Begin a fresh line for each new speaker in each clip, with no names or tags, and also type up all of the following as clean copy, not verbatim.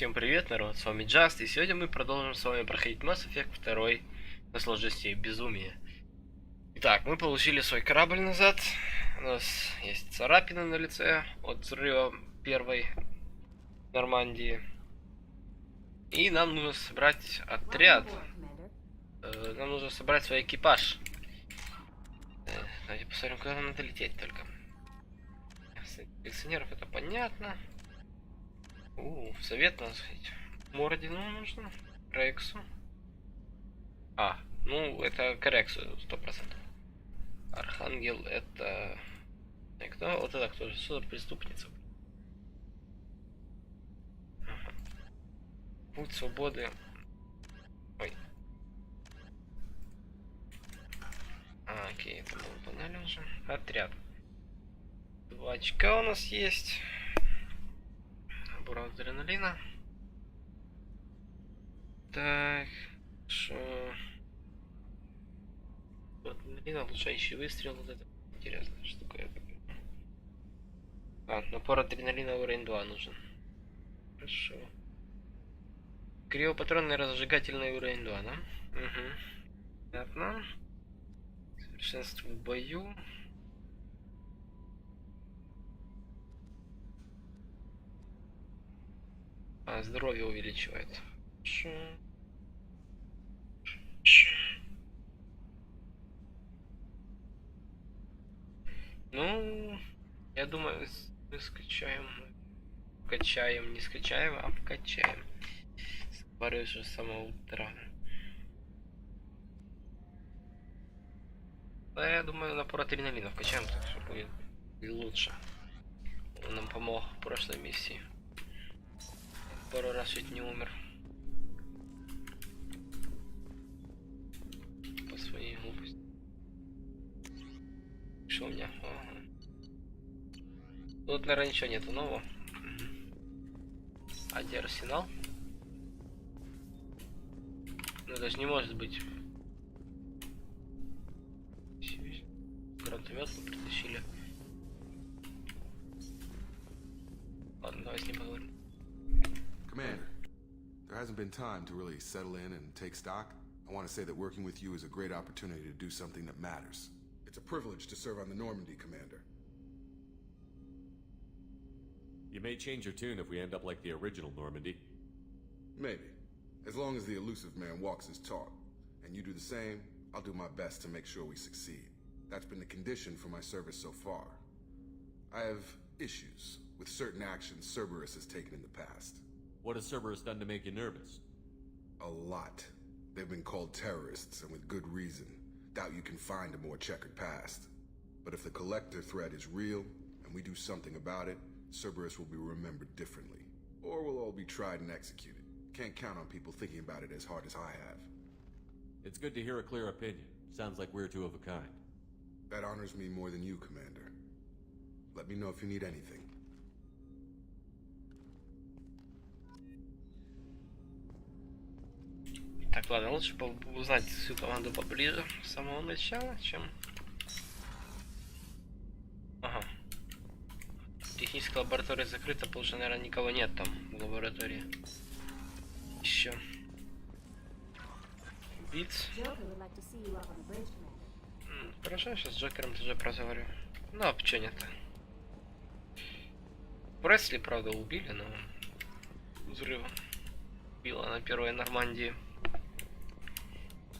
Всем привет, народ, с вами Just, и сегодня мы продолжим с вами проходить Mass Effect 2 на сложности Безумие. Итак, мы получили свой корабль назад, у нас есть царапины на лице от взрыва первой Нормандии. И нам нужно собрать отряд, нам нужно собрать свой экипаж. Давайте посмотрим, куда нам надо лететь только. Коллекционеров это понятно. В совет надо сходить. Мордину нужно. Рексу. Ну это к Рексу 100%. Архангел это... Кто? Вот это кто же? Что за преступница? Ага. Путь свободы. Ой. Окей, это мы выполняли уже. Отряд. 2 очка у нас есть. Набор адреналина. Так, что? Адреналин, улучшающий выстрел. Вот это интересно, что такое. Напор адреналина уровень 2 нужен. Хорошо. Криопатронный разжигательный уровень 2, да? Угу. Понятно. Совершенство в бою. Здоровье увеличивает. Ну, я думаю, мы скачаем. Вкачаем, не скачаем, а вкачаем. Говорю же с самого утра. Да, я думаю, напор адреналина вкачаем, так что будет лучше. Он нам помог в прошлой миссии. Пару раз чуть не умер. По своей глупости. Что у меня? Ага. Тут, наверное, ничего нету нового. А где арсенал? Ну, даже не может быть. Гранатомет мы притащили. Ладно, давай с ним поговорим.
Commander, there hasn't been time to really settle in and take stock. I want to say that working with you is a great opportunity to do something that matters. It's a privilege to serve on the Normandy, Commander.
You may change your tune if we end up like the original Normandy.
Maybe. As long as the elusive man walks his talk, and you do the same, I'll do my best to make sure we succeed. That's been the condition for my service so far. I have issues with certain actions Cerberus has taken in the past.
What has Cerberus done to make you nervous?
A lot. They've been called terrorists, and with good reason. Doubt you can find a more checkered past. But if the Collector threat is real, and we do something about it, Cerberus will be remembered differently. Or we'll all be tried and executed. Can't count on people thinking about it as hard as I have.
It's good to hear a clear opinion. Sounds like we're two of a kind.
That honors me more than you, Commander. Let me know if you need anything.
Так, ладно, лучше узнать всю команду поближе с самого начала, чем... Ага. Техническая лаборатория закрыта, потому что, наверное, никого нет там в лаборатории. Еще. Убийц. Хорошо, сейчас с Джокером тоже проговорю. Ну, а почему нет-то? Пресли, правда, убили, но... Взрыв. Убила на первой Нормандии.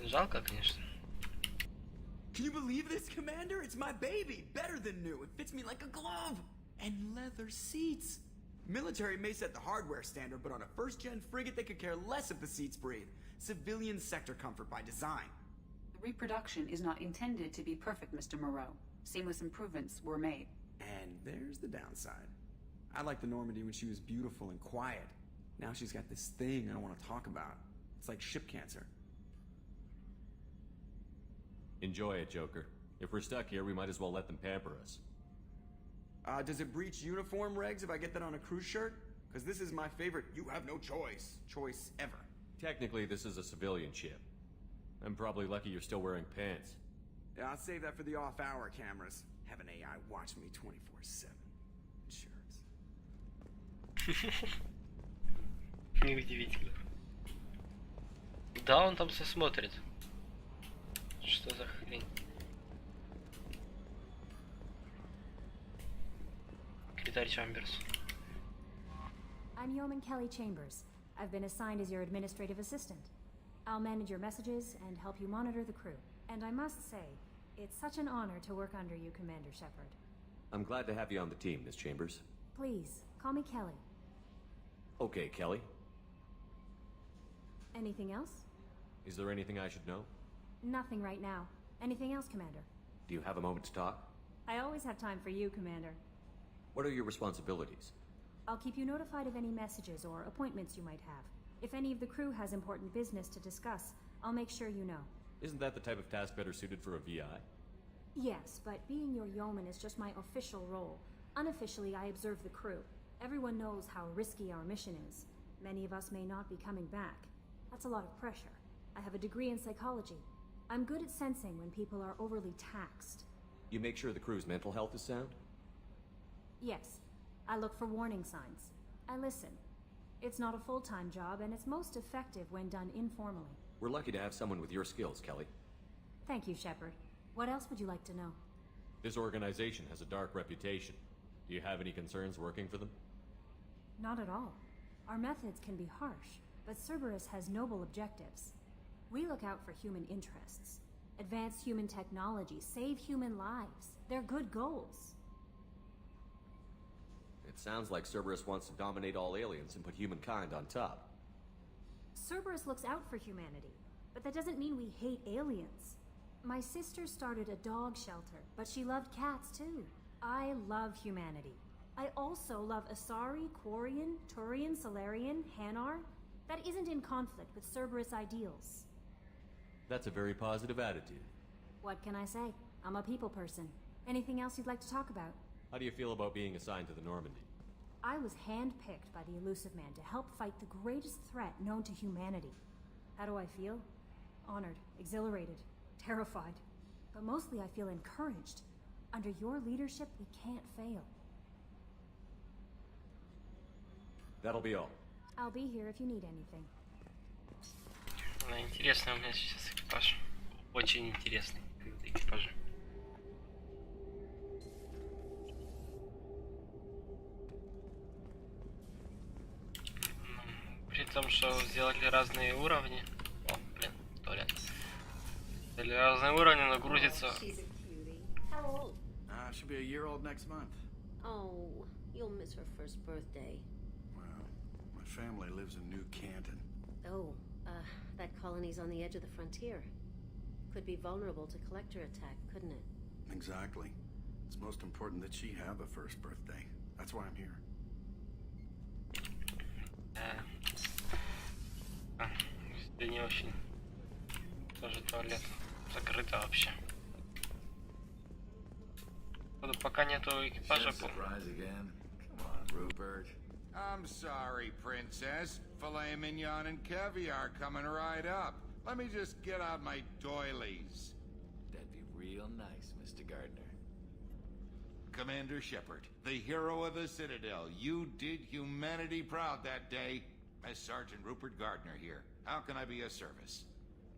Жалко, конечно.
Can you believe this, Commander? It's my baby. Better than new. It fits me like a glove. And leather seats. Military may set the hardware standard, but on a first-gen frigate, they could care less if the seats breathe. Civilian sector comfort by design.
The reproduction is not intended to be perfect, Mr. Moreau. Seamless improvements were made.
And there's the downside. I liked the Normandy when she was beautiful and quiet. Now she's got this thing I don't want to talk about. It's like ship cancer.
Enjoy it, Joker. If we're stuck here, we might as well let them pamper us.
Does it breach uniform regs if I get that on a cruise shirt? Because this is my favorite you have no choice ever.
Technically, this is a civilian ship. I'm probably lucky you're still wearing pants.
Yeah, I'll save that for the off-hour cameras. Have an AI watch me 24/7. Insurance.
Неудивительно. Да, он там все смотрит. Что за хрень? Секретарь Чамберс.
I'm Yeoman Kelly Chambers. I've been assigned as your administrative assistant. I'll manage your messages and help you monitor the crew. And I must say, it's such an honor to work under you, Commander Shepard.
I'm glad to have you on the team, Miss Chambers.
Please, call me Kelly.
Okay, Kelly.
Anything else?
Is there anything I should know?
Nothing right now. Anything else, Commander?
Do you have a moment to talk?
I always have time for you, Commander.
What are your responsibilities?
I'll keep you notified of any messages or appointments you might have. If any of the crew has important business to discuss, I'll make sure you know.
Isn't that the type of task better suited for a VI?
Yes, but being your yeoman is just my official role. Unofficially, I observe the crew. Everyone knows how risky our mission is. Many of us may not be coming back. That's a lot of pressure. I have a degree in psychology. I'm good at sensing when people are overly taxed.
You make sure the crew's mental health is sound?
Yes, I look for warning signs. I listen. It's not a full-time job, and it's most effective when done informally.
We're lucky to have someone with your skills, Kelly.
Thank you, Shepard. What else would you like to know?
This organization has a dark reputation. Do you have any concerns working for them?
Not at all. Our methods can be harsh, but Cerberus has noble objectives. We look out for human interests. Advance human technology, save human lives. They're good goals.
It sounds like Cerberus wants to dominate all aliens and put humankind on top.
Cerberus looks out for humanity, but that doesn't mean we hate aliens. My sister started a dog shelter, but she loved cats too. I love humanity. I also love Asari, Quarian, Turian, Solarian, Hanar. That isn't in conflict with Cerberus ideals.
That's a very positive attitude.
What can I say? I'm a people person. Anything else you'd like to talk about?
How do you feel about being assigned to the Normandy?
I was handpicked by the Elusive Man to help fight the greatest threat known to humanity. How do I feel? Honored, exhilarated, terrified. But mostly I feel encouraged. Under your leadership, we can't fail.
That'll be all.
I'll be here if you need anything.
Интересный у меня сейчас экипаж. Очень интересный экипаж. При том, что сделали разные уровни. О, блин, туалет. Сделали разные уровни, но грузится.
She's a cutie. How old?
She'll be a year old next month.
Oh, you'll miss her first birthday.
Well, my family lives in New Canton.
Oh, that colony's on the edge of the frontier. Could be vulnerable to collector attack, couldn't it?
Exactly. It's most important that she have a first birthday. That's why I'm here.
Это не очень. Тоже туалет. Закрыто вообще. Пока нету экипажа.
Surprise again? Come on, Rupert.
I'm sorry, Princess. Filet mignon and caviar coming right up. Let me just get out my doilies.
That'd be real nice, Mr. Gardner.
Commander Shepard, the hero of the Citadel. You did humanity proud that day. As Sergeant Rupert Gardner here. How can I be of service?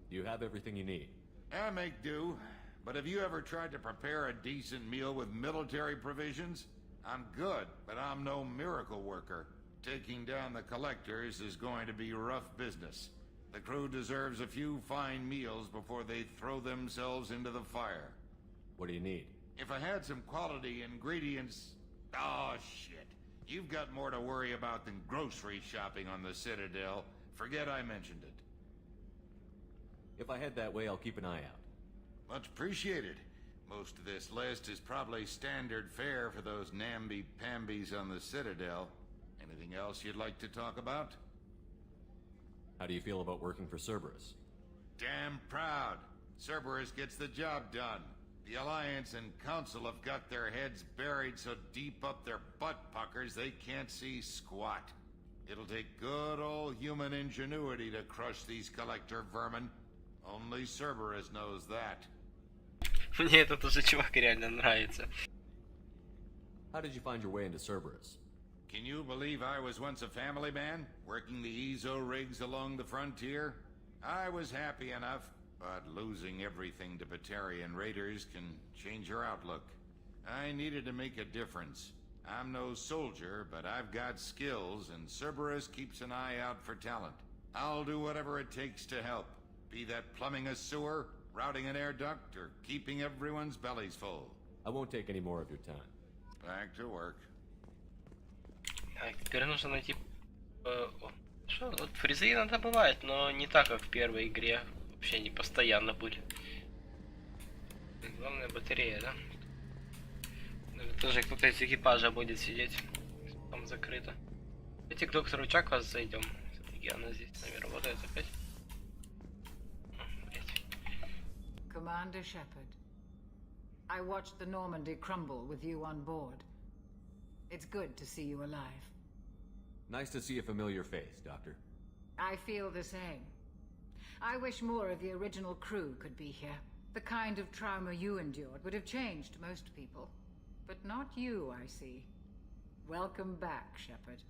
You have everything you need.
I make do. But have you ever tried to prepare a decent meal with military provisions? I'm good, but I'm no miracle worker. Taking down the collectors is going to be rough business. The crew deserves a few fine meals before they throw themselves into the fire.
What do you need?
If I had some quality ingredients... Oh, shit. You've got more to worry about than grocery shopping on the Citadel. Forget I mentioned it.
If I head that way, I'll keep an eye out.
Much appreciated. Most of this list is probably standard fare for those namby-pambies on the Citadel. Anything else you'd like to talk about?
How do you feel about working for Cerberus?
Damn proud. Cerberus gets the job done. The Alliance and Council have got their heads buried so deep up their butt puckers they can't see squat. It'll take good old human ingenuity to crush these collector vermin. Only Cerberus knows that.
Мне этот уже чувак реально нравится.
How did you find your way into Cerberus?
Can you believe I was once a family man, working the EZO rigs along the frontier? I was happy enough, but losing everything to Batarian raiders can change your outlook. I needed to make a difference. I'm no soldier, but I've got skills, and Cerberus keeps an eye out for talent. I'll do whatever it takes to help. Be that plumbing a sewer, routing an air duct, or keeping everyone's bellies full.
I won't take any more of your time.
Back to work.
Так, теперь нужно найти... Что, вот фризы иногда бывает, но не так, как в первой игре. Вообще не постоянно были. Главная батарея, да? Тоже кто-то из экипажа будет сидеть. Там закрыто. Давайте к доктору Чаку зайдем. Все-таки она здесь, наверное, работает опять.
Commander Shepard, I watched the Normandy crumble with you on board. It's good to see you alive.
Nice to see a familiar face, Doctor.
I feel the same. I wish more of the original crew could be here. The kind of trauma you endured would have changed most people. But not you, I see. Welcome back, Shepard.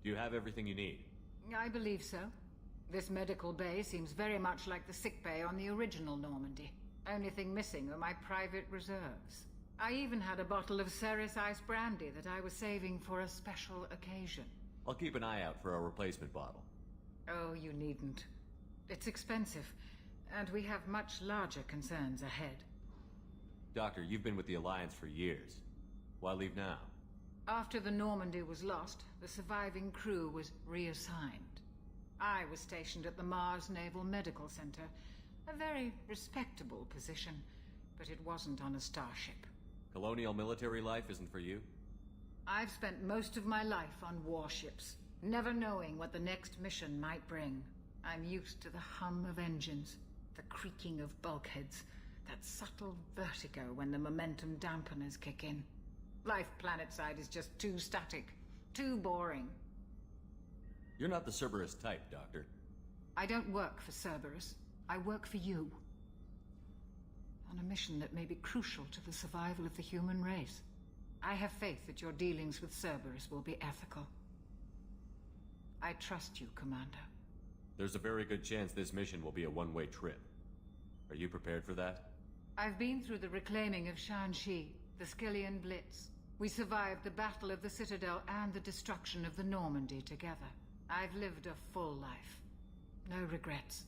Do you have everything you need?
I believe so. This medical bay seems very much like the sick bay on the original Normandy. Only thing missing are my private reserves. I even had a bottle of Ceres Ice Brandy that I was saving for a special occasion.
I'll keep an eye out for a replacement bottle.
Oh, you needn't. It's expensive, and we have much larger concerns ahead.
Doctor, you've been with the Alliance for years. Why leave now?
After the Normandy was lost, the surviving crew was reassigned. I was stationed at the Mars Naval Medical Center, a very respectable position, but it wasn't on a starship.
Colonial military life isn't for you?
I've spent most of my life on warships, never knowing what the next mission might bring. I'm used to the hum of engines, the creaking of bulkheads, that subtle vertigo when the momentum dampeners kick in. Life planetside is just too static, too boring.
You're not the Cerberus type, Doctor.
I don't work for Cerberus. I work for you. On a mission that may be crucial to the survival of the human race. I have faith that your dealings with Cerberus will be ethical. I trust you, Commander.
There's a very good chance this mission will be a one-way trip. Are you prepared for that?
I've been through the reclaiming of Shanxi, the Skillian Blitz. We survived the Battle of the Citadel and the destruction of the Normandy together. I've lived a full life. No regrets.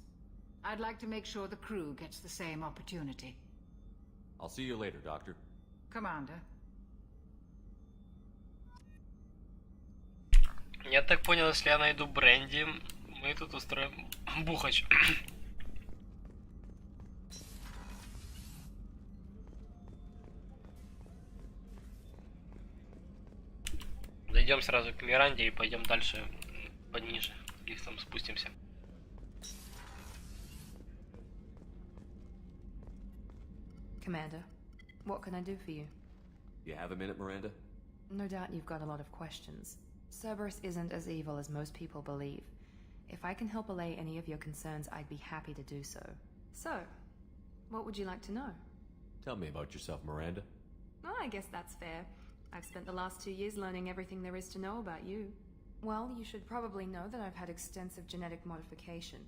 I'd like to make sure the crew gets the same opportunity.
I'll see you later, Doctor.
Commander.
Я так понял, если я найду бренди, мы тут устроим бухач. Дойдем сразу к Миранде и пойдем дальше пониже, лифтом спустимся.
Commander, what can I do for you?
You have a minute, Miranda?
No doubt you've got a lot of questions. Cerberus isn't as evil as most people believe. If I can help allay any of your concerns, I'd be happy to do so. So, what would you like to know?
Tell me about yourself, Miranda.
Oh, I guess that's fair. I've spent the last 2 years learning everything there is to know about you. Well, you should probably know that I've had extensive genetic modification.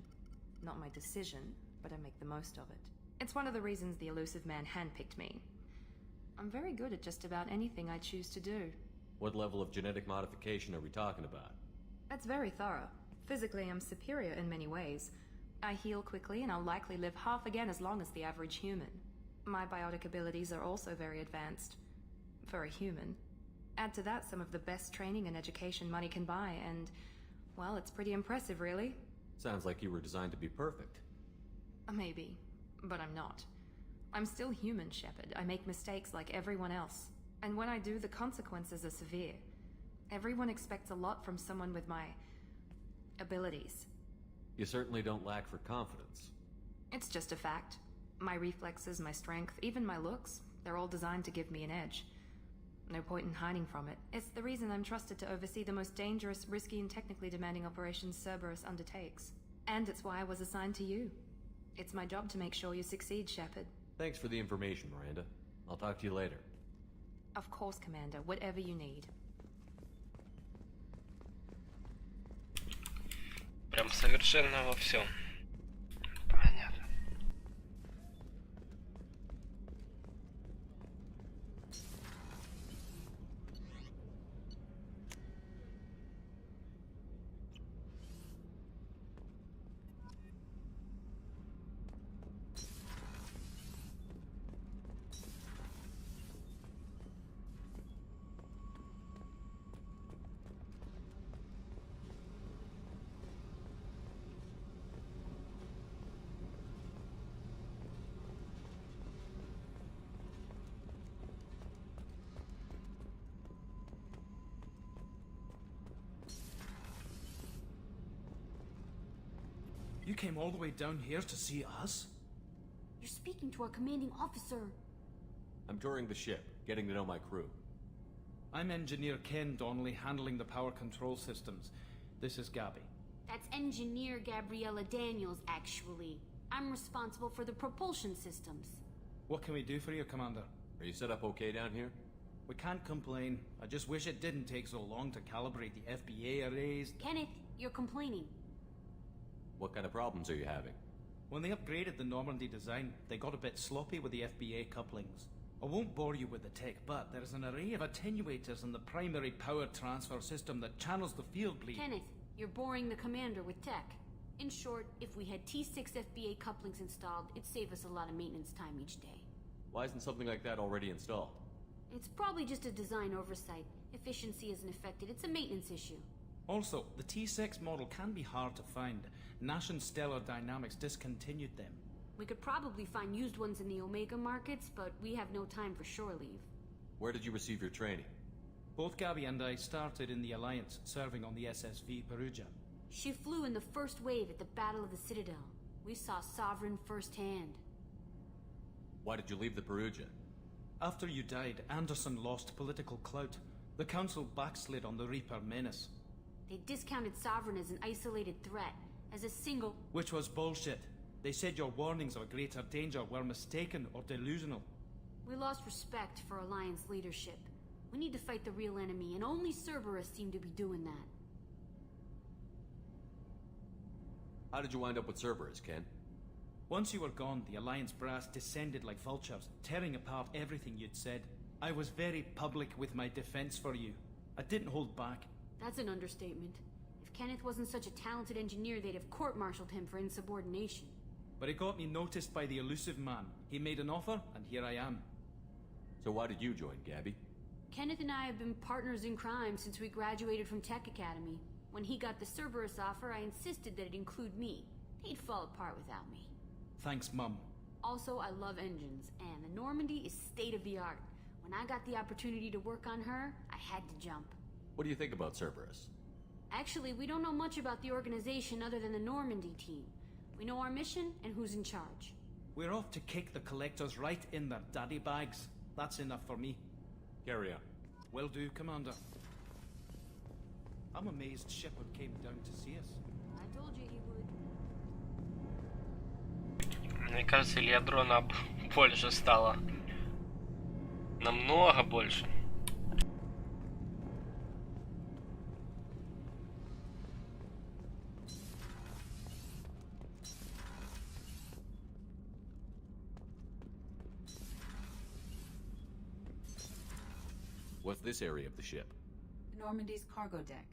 Not my decision, but I make the most of it. It's one of the reasons the elusive man handpicked me. I'm very good at just about anything I choose to do.
What level of genetic modification are we talking about?
That's very thorough. Physically, I'm superior in many ways. I heal quickly, and I'll likely live half again as long as the average human. My biotic abilities are also very advanced. For a human. Add to that some of the best training and education money can buy, and, well, it's pretty impressive, really.
Sounds like you were designed to be perfect.
Maybe, but I'm not. I'm still human, Shepard. I make mistakes like everyone else. And when I do, the consequences are severe. Everyone expects a lot from someone with my abilities.
You certainly don't lack for confidence.
It's just a fact. My reflexes, my strength, even my looks, they're all designed to give me an edge. No point in hiding from it. It's the reason I'm trusted to oversee the most dangerous, risky, and technically demanding operations Cerberus undertakes. And it's why I was assigned to you. It's my job to make sure you succeed, Shepard.
Thanks for the information, Miranda. I'll talk to you later.
Of course, Commander. Whatever you need.
прям совершенно во всем. Понятно.
You came all the way down here to see us?
You're speaking to our commanding officer.
I'm touring the ship, getting to know my crew.
I'm Engineer Ken Donnelly, handling the power control systems. This is Gabby.
That's Engineer Gabriella Daniels, actually. I'm responsible for the propulsion systems.
What can we do for you, Commander?
Are you set up okay down here?
We can't complain. I just wish it didn't take so long to calibrate the FBA arrays.
Kenneth, you're complaining.
What kind of problems are you having?
When they upgraded the Normandy design, they got a bit sloppy with the FBA couplings. I won't bore you with the tech, but there's an array of attenuators in the primary power transfer system that channels the field bleed.
Kenneth, you're boring the commander with tech. In short, if we had T6 FBA couplings installed, it'd save us a lot of maintenance time each day.
Why isn't something like that already installed?
It's probably just a design oversight. Efficiency isn't affected, it's a maintenance issue.
Also, the T6 model can be hard to find. Nash and Stellar Dynamics discontinued them.
We could probably find used ones in the Omega markets, but we have no time for shore leave.
Where did you receive your training?
Both Gabby and I started in the Alliance, serving on the SSV Perugia.
She flew in the first wave at the Battle of the Citadel. We saw Sovereign firsthand.
Why did you leave the Perugia?
After you died, Anderson lost political clout. The Council backslid on the Reaper menace.
They discounted Sovereign as an isolated threat, as a single...
Which was bullshit. They said your warnings of greater danger were mistaken or delusional.
We lost respect for Alliance leadership. We need to fight the real enemy, and only Cerberus seemed to be doing that.
How did you wind up with Cerberus, Ken?
Once you were gone, the Alliance brass descended like vultures, tearing apart everything you'd said. I was very public with my defense for you. I didn't hold back.
That's an understatement. If Kenneth wasn't such a talented engineer, they'd have court-martialed him for insubordination.
But it got me noticed by the elusive man. He made an offer, and here I am.
So why did you join, Gabby?
Kenneth and I have been partners in crime since we graduated from Tech Academy. When he got the Cerberus offer, I insisted that it include me. He'd fall apart without me.
Thanks, Mum.
Also, I love engines, and the Normandy is state-of-the-art. When I got the opportunity to work on her, I had to jump.
What do you think about Cerberus?
Actually, we don't know much about the organization other than the Normandy team. We know our mission and who's in charge.
We're off to kick the collectors right in their daddy bags. That's enough for me.
Carry on.
Will do, Commander. I'm amazed Shepard came down to see us.
I told you he would.
Мне кажется, или дрона больше стало. Намного больше.
What's this area of the ship?
Normandy's cargo deck.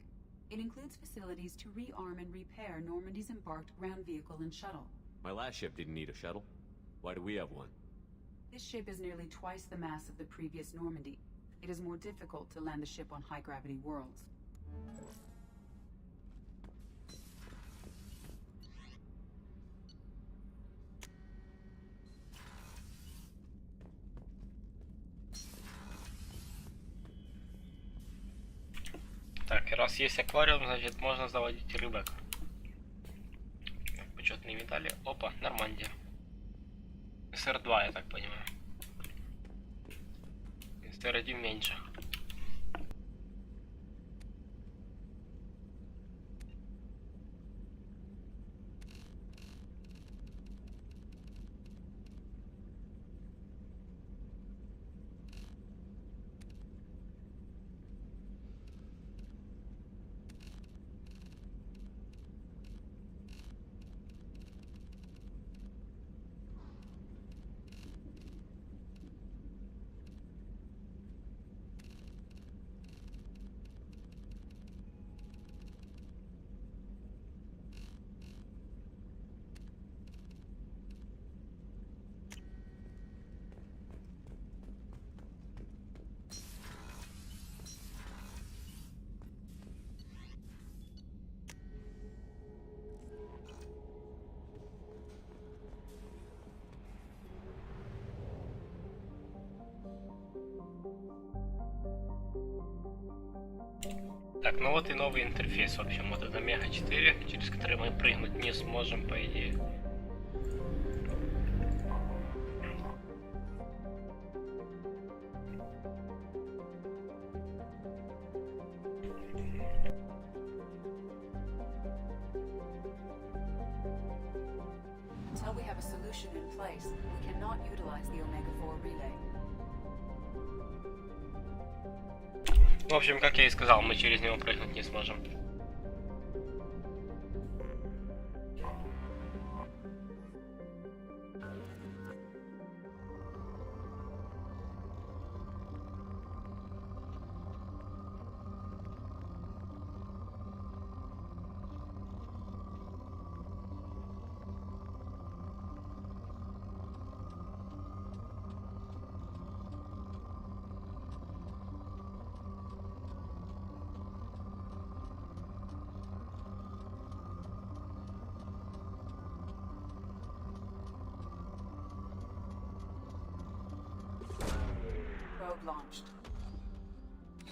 It includes facilities to rearm and repair Normandy's embarked ground vehicle and shuttle.
My last ship didn't need a shuttle. Why do we have one?
This ship is nearly twice the mass of the previous Normandy. It is more difficult to land the ship on high-gravity worlds.
Так, раз есть аквариум, значит можно заводить рыбок. Почетные медали. Опа, Нормандия. СР-2, я так понимаю. СР-1 меньше. Так, ну вот и новый интерфейс, в общем, вот это Мега 4, через который мы прыгнуть не сможем, по идее.
Until we have a solution in place, we cannot utilize the Omega-4 relay.
В общем, как я и сказал, мы через него прыгнуть не сможем.
Probe launched.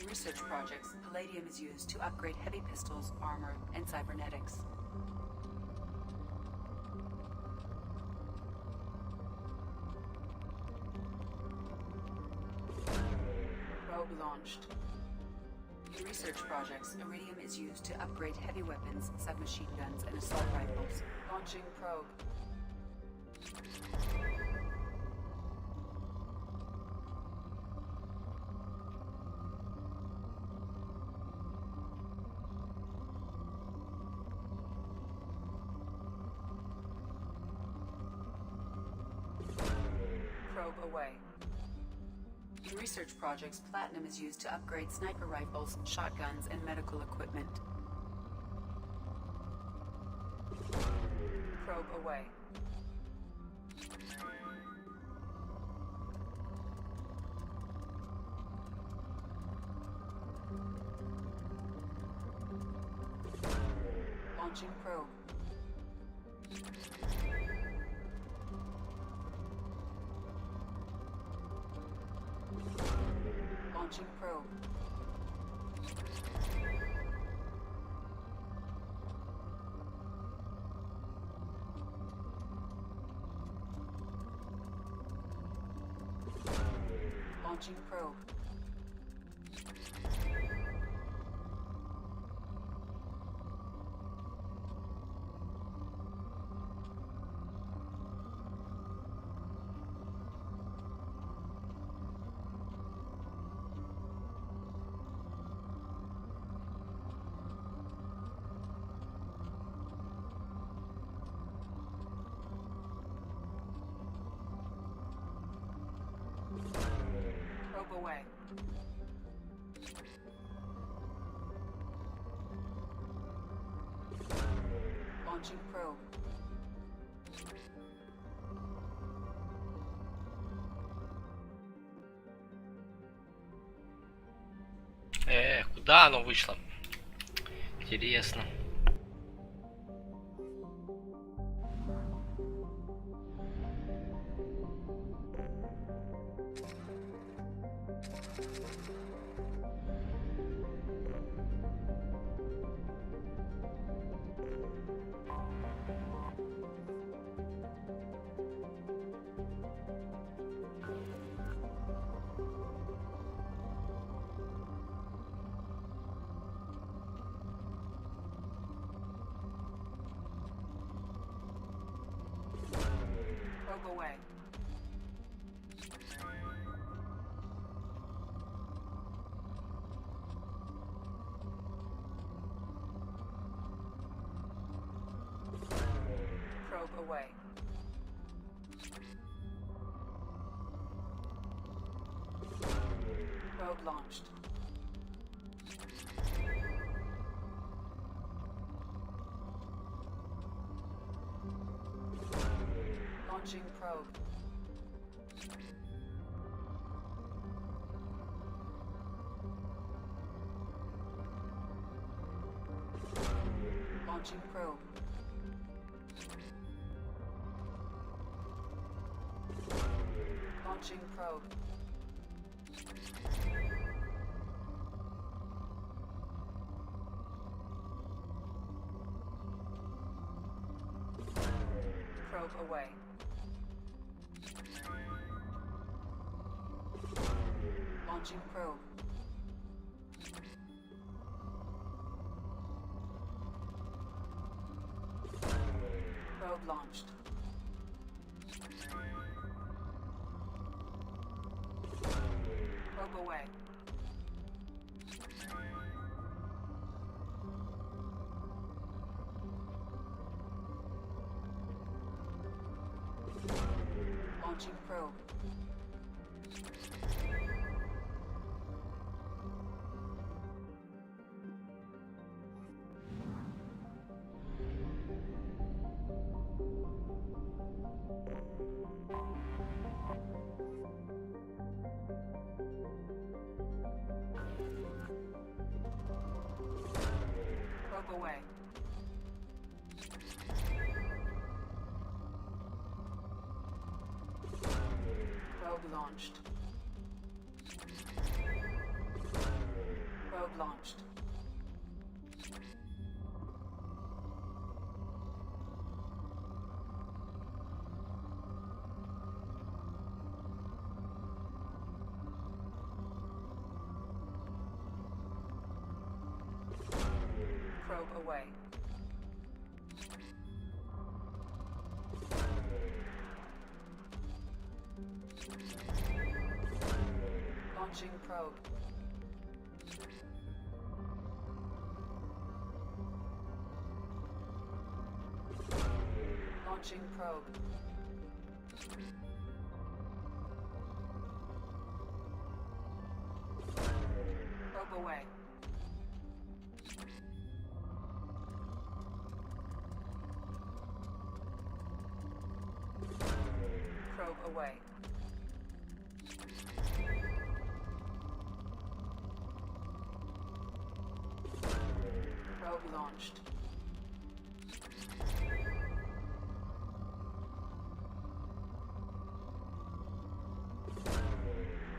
In research projects, palladium is used to upgrade heavy pistols, armor, and cybernetics. Probe launched. In research projects, iridium is used to upgrade heavy weapons, submachine guns, and assault rifles. Launching probe. Probe away. In research projects, platinum is used to upgrade sniper rifles, shotguns, and medical equipment. Probe away. Launching probe. Launching probe. Launching probe. Probe away. Launching probe.
Куда оно вышло? Интересно.
Probe away. Probe away. Probe launched. Launching probe. Launching probe. Launching probe. Probe away. Launching probe. Probe launched. Probe away. Launching probe. Probe away. Probe launched. Probe launched. Probe away. Launching probe. Launching probe. Probe away. Probe away. Probe launched.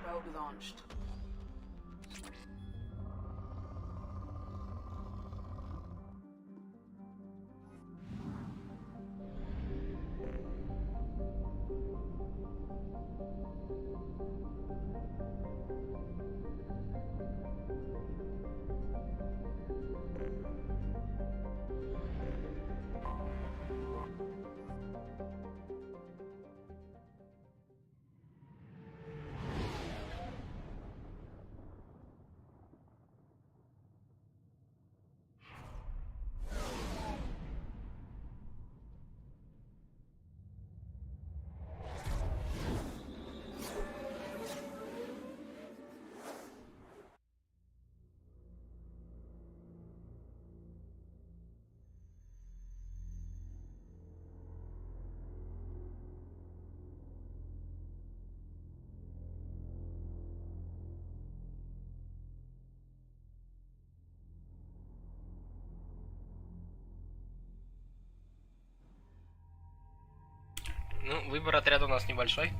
Probe launched.
Ну, выбор отряда у нас небольшой.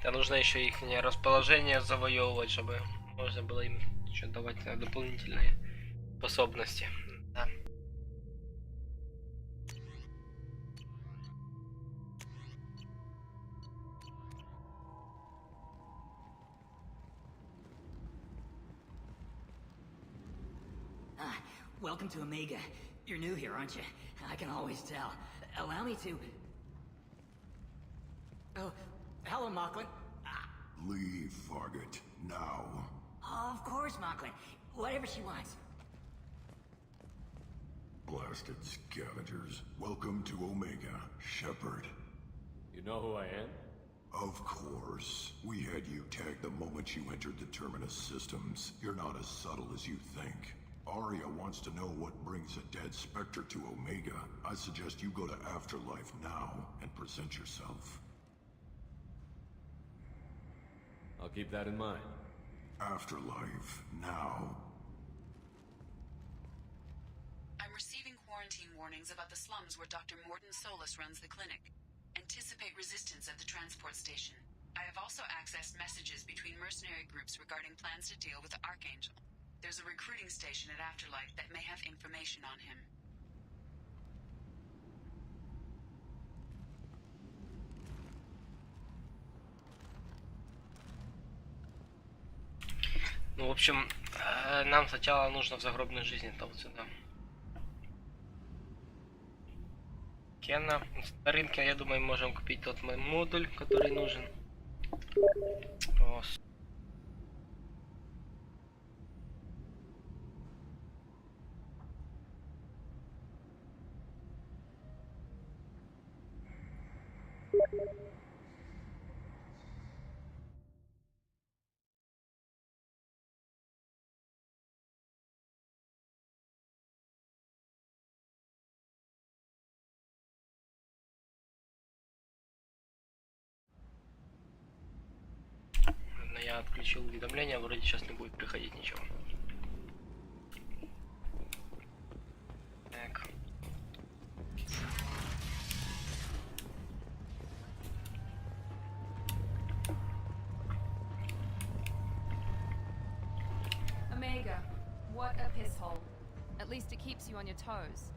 Да, нужно еще их расположение завоевывать, чтобы можно было им еще давать дополнительные способности. Да.
Welcome to Omega. You're new here, aren't you? I can always tell. Allow me to... Oh, hello, Mocklin.
Leave, Fargate, now.
Of course, Mocklin. Whatever she wants.
Blasted scavengers. Welcome to Omega, Shepard.
You know who I am?
Of course. We had you tagged the moment you entered the Terminus systems. You're not as subtle as you think. Arya wants to know what brings a dead Spectre to Omega. I suggest you go to Afterlife now and present yourself.
I'll keep that in mind.
Afterlife now.
I'm receiving quarantine warnings about the slums where Dr. Morton Solus runs the clinic. Anticipate resistance at the transport station. I have also accessed messages between mercenary groups regarding plans to deal with the Archangel. There's a recruiting station at Afterlife that may have information on him.
Ну, в общем, нам сначала нужно в загробной жизни там вот сюда. Кена. На рынке, я думаю, мы можем купить тот мой модуль, который нужен. О, я отключил уведомления, вроде сейчас не будет приходить ничего. Так.
Omega, what a piss hole. At least it keeps you on your toes.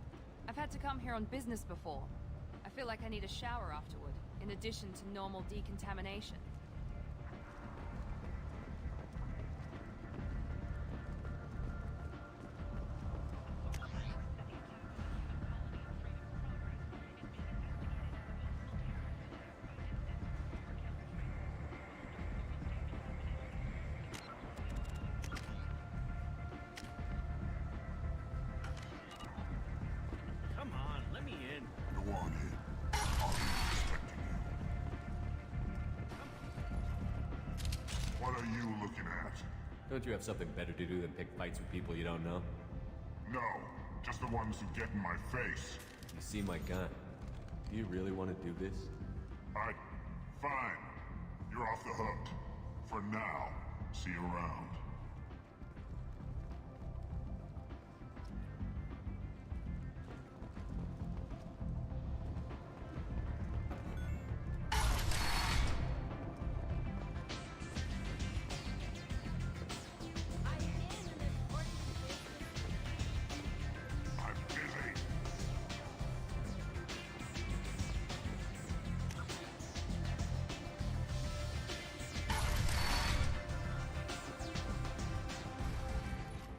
I've had to come here on business before. I feel like I need a shower afterward, in addition to normal decontamination.
Don't you have something better to do than pick fights with people you don't know?
No, just the ones who get in my face.
You see my gun. Do you really want to do this?
Fine. You're off the hook. For now. See you around.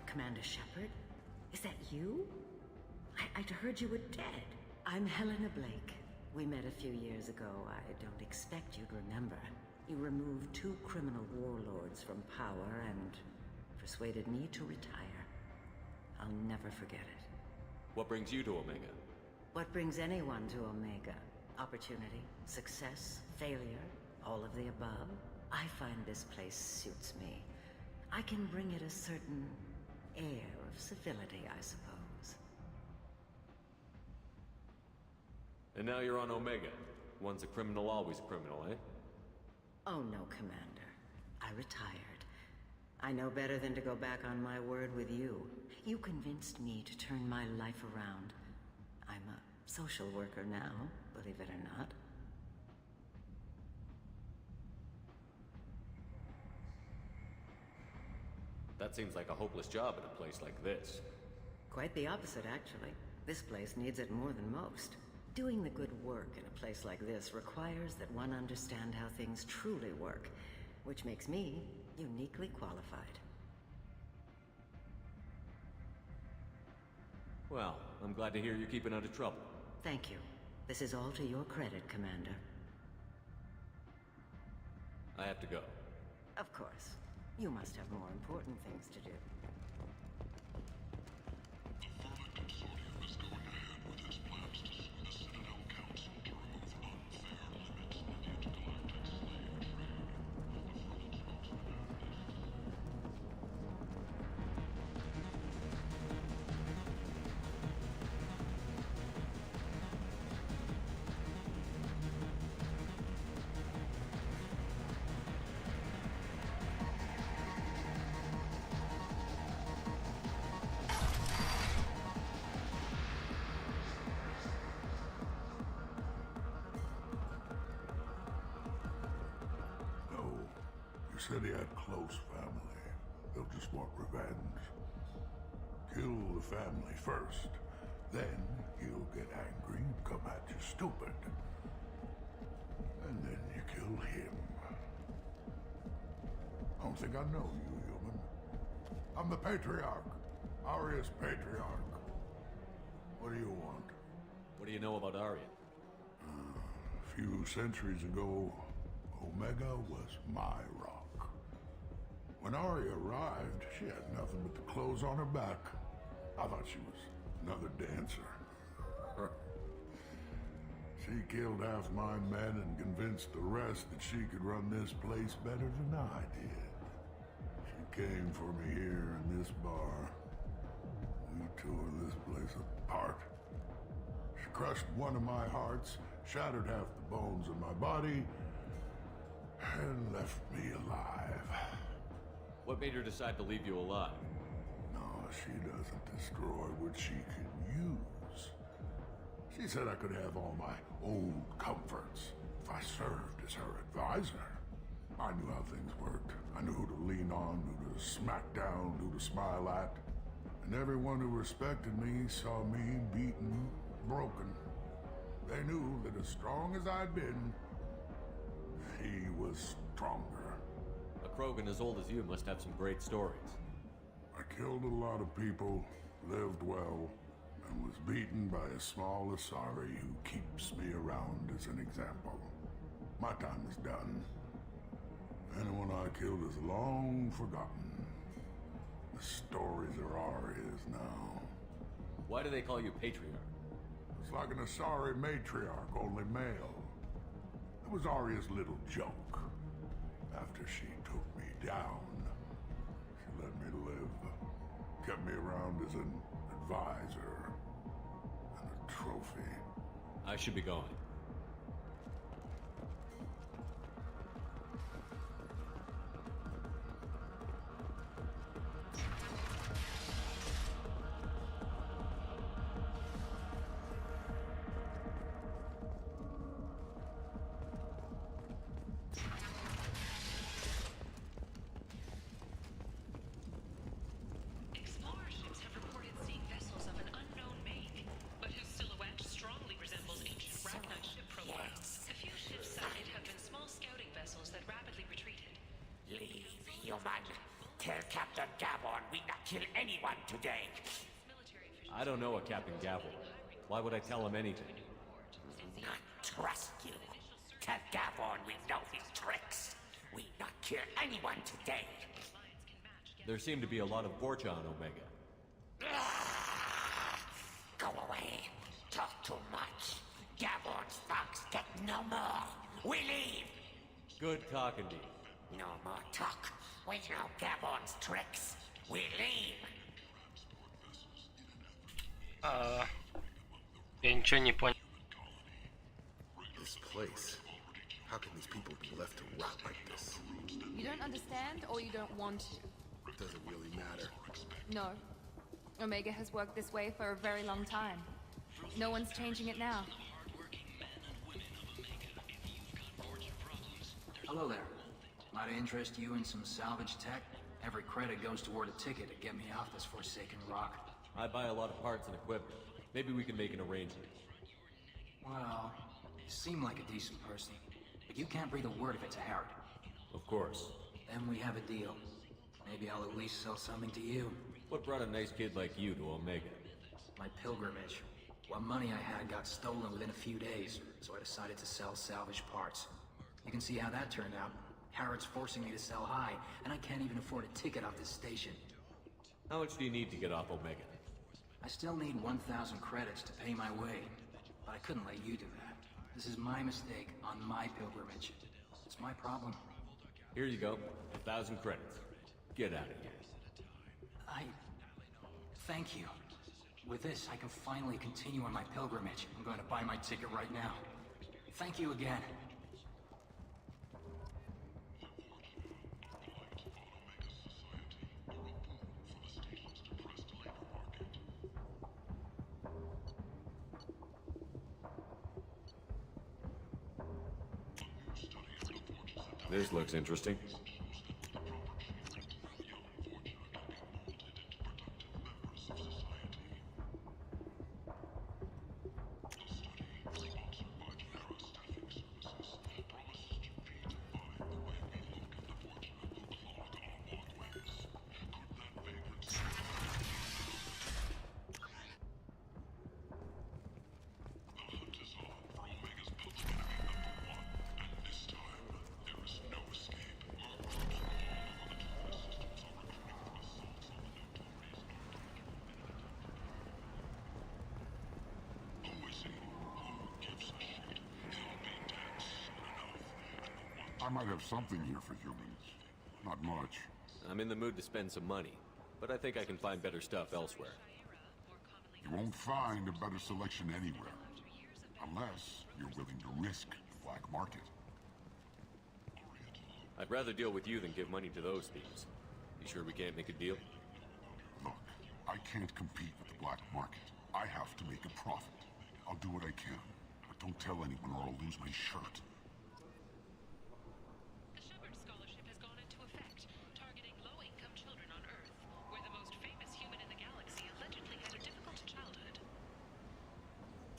Commander Shepard? Is that you? I'd heard you were dead. I'm Helena Blake. We met a few years ago. I don't expect you'd remember. You removed 2 criminal warlords from power and persuaded me to retire. I'll never forget it.
What brings you to Omega?
What brings anyone to Omega? Opportunity, success, failure, all of the above. I find this place suits me. I can bring it a certain air of civility, I suppose.
And now you're on Omega. Once a criminal, always a criminal, eh?
Oh no, Commander. I retired. I know better than to go back on my word with you. You convinced me to turn my life around. I'm a social worker now, believe it or not.
That seems like a hopeless job in a place like this.
Quite the opposite, actually. This place needs it more than most. Doing the good work in a place like this requires that one understand how things truly work, which makes me uniquely qualified.
Well, I'm glad to hear you're keeping out of trouble.
Thank you. This is all to your credit, Commander.
I have to go.
Of course. You must have more important things to do.
The Vermin Consortium is going to said he had close family. They'll just want revenge. Kill the family first. Then he'll get angry and come at you stupid. And then you kill him. I don't think I know you, human. I'm the Patriarch. Aria's Patriarch. What do you want?
What do you know about Arya?
A few centuries ago, Omega was my rock. When Arya arrived, she had nothing but the clothes on her back. I thought she was another dancer. She killed half my men and convinced the rest that she could run this place better than I did. She came for me here in this bar. We tore this place apart. She crushed one of my hearts, shattered half the bones in my body, and left me alive.
What made her decide to leave you alive?
No, she doesn't destroy what she can use. She said I could have all my old comforts if I served as her advisor. I knew how things worked. I knew who to lean on, who to smack down, who to smile at. And everyone who respected me saw me beaten, broken. They knew that as strong as I'd been, she was stronger.
A Krogan as old as you must have some great stories.
I killed a lot of people, lived well, and was beaten by a small Asari who keeps me around as an example. My time is done. Anyone I killed is long forgotten. The stories are Arya's now.
Why do they call you Patriarch?
It's like an Asari matriarch, only male. It was Arya's little joke. After she took me down, she let me live. Kept me around as an advisor and a trophy.
I should be going. I don't know a Captain Gavel. Why would I tell him anything?
Not trust you. Tell Gavon we know his tricks. We not kill anyone today.
There seem to be a lot of Borcha on Omega.
Go away. Talk too much. Gavon's thugs get no more. We leave.
Good talking to you.
No more talk. We know Gavon's tricks. We leave.
Я ничего не понял.
This place. How can these people be left to rot like this?
You don't understand, or you don't want to?
Does it really matter?
No. Omega has worked this way for a very long time. No one's changing it now.
Hello there. Might I interest you in some salvage tech? Every credit goes toward a ticket to get me off this forsaken rock.
I buy a lot of parts and equipment. Maybe we can make an arrangement.
Well, you seem like a decent person, but you can't breathe a word of it to Harry.
Of course.
Then we have a deal. Maybe I'll at least sell something to you.
What brought a nice kid like you to Omega?
My pilgrimage. What money I had got stolen within a few days, so I decided to sell salvage parts. You can see how that turned out. Harrod's forcing me to sell high, and I can't even afford a ticket off this station.
How much do you need to get off Omega?
I still need 1,000 credits to pay my way, but I couldn't let you do that. This is my mistake on my pilgrimage. It's my problem.
Here you go. 1,000 credits. Get out of here.
Thank you. With this, I can finally continue on my pilgrimage. I'm going to buy my ticket right now. Thank you again.
This looks interesting.
I might have something here for humans. Not much.
I'm in the mood to spend some money, but I think I can find better stuff elsewhere.
You won't find a better selection anywhere. Unless you're willing to risk the black market.
I'd rather deal with you than give money to those thieves. You sure we can't make a deal?
Look, I can't compete with the black market. I have to make a profit. I'll do what I can, but don't tell anyone or I'll lose my shirt.
The Shepard Scholarship has gone into effect, targeting low-income children on Earth, where the most famous human in the galaxy allegedly had a difficult childhood.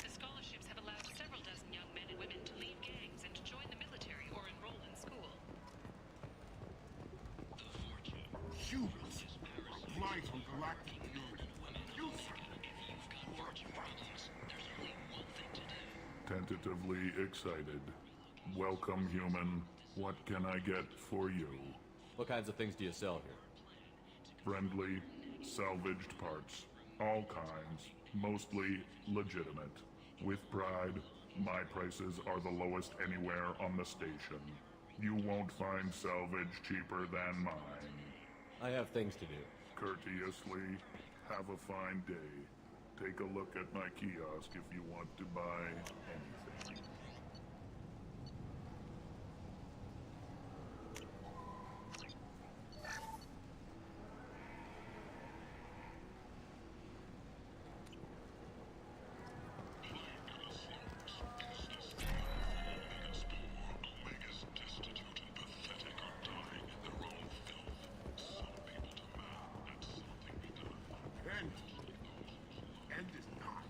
The scholarships have allowed several dozen young men and women to leave gangs and join the military or enroll in school.
Humans are blind on galactic purity.
Tentatively excited. Welcome, human. What can I get for you?
What kinds of things do you sell here?
Friendly, salvaged parts. All kinds. Mostly legitimate. With pride, my prices are the lowest anywhere on the station. You won't find salvage cheaper than mine.
I have things to do.
Courteously, have a fine day. Take a look at my kiosk if you want to buy anything.
End is not.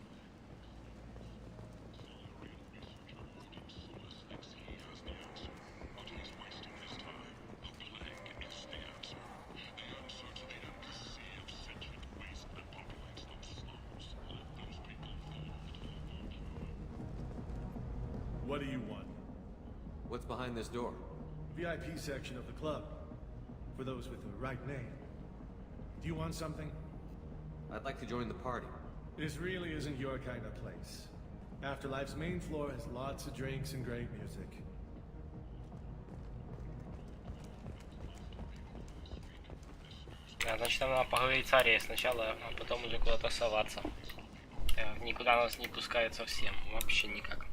What do you want?
What's behind this door?
VIP section of the club. For those with the right name. Do you want something?
I'd like to join the party.
This really isn't your kind of place. Afterlife's main floor has lots of drinks and great music.
Значит, нам надо поговорить с Арией сначала, а потом уже куда-то соваться. Никуда нас не пускает совсем, вообще никак.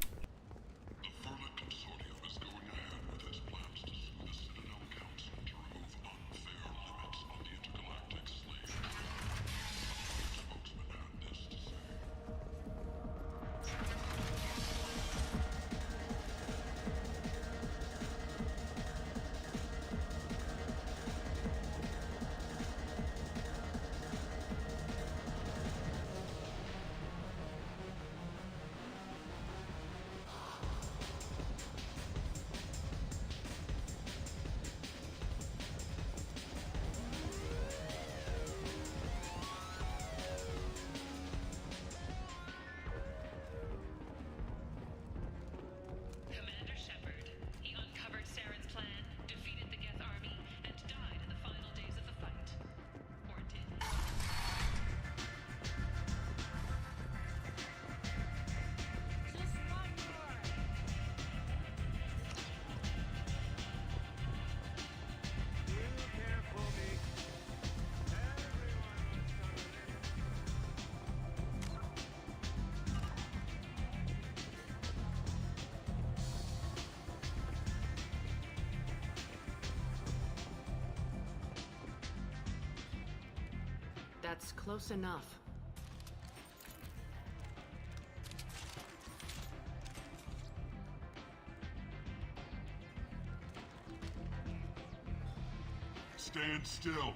That's close enough.
Stand still.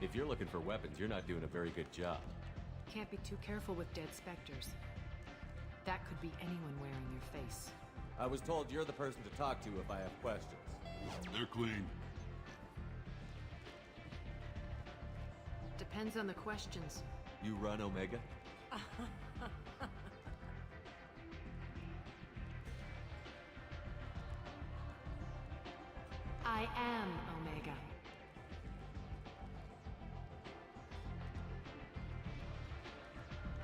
If you're looking for weapons, you're not doing a very good job.
Can't be too careful with dead specters. That could be anyone wearing your face.
I was told you're the person to talk to if I have questions.
They're clean.
Depends on the questions.
You run Omega?
I am Omega.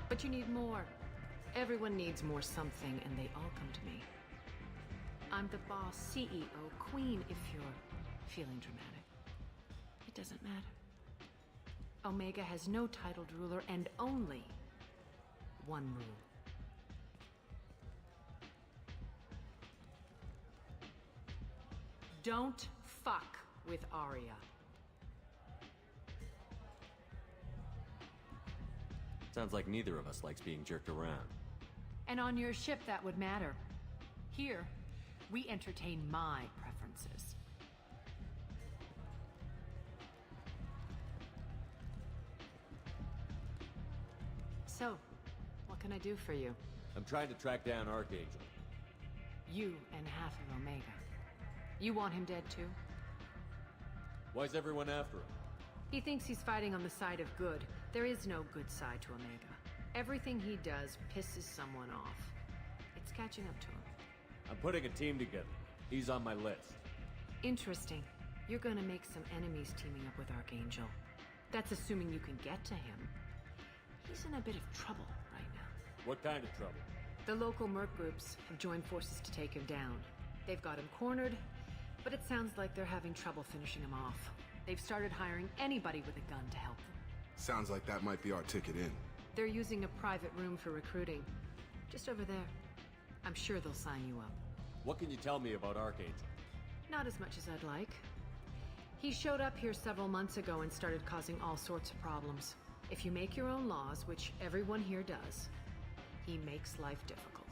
But you need more.
Everyone needs more something, and they all come to me. I'm the boss, CEO, queen, if you're feeling dramatic. It doesn't matter. Omega has no titled ruler and only one rule. Don't fuck with Arya.
Sounds like neither of us likes being jerked around.
And on your ship, that would matter. Here, we entertain my preferences. So, what can I do for you?
I'm trying to track down Archangel.
You and half of Omega. You want him dead too?
Why's everyone after him?
He thinks he's fighting on the side of good. There is no good side to Omega. Everything he does pisses someone off. It's catching up to him.
I'm putting a team together. He's on my list.
Interesting. You're gonna make some enemies teaming up with Archangel. That's assuming you can get to him. He's in a bit of trouble right now.
What kind of trouble?
The local merc groups have joined forces to take him down. They've got him cornered, but it sounds like they're having trouble finishing him off. They've started hiring anybody with a gun to help them.
Sounds like that might be our ticket in.
They're using a private room for recruiting. Just over there. I'm sure they'll sign you up.
What can you tell me about Archangel?
Not as much as I'd like. He showed up here several months ago and started causing all sorts of problems. If you make your own laws, which everyone here does, he makes life difficult.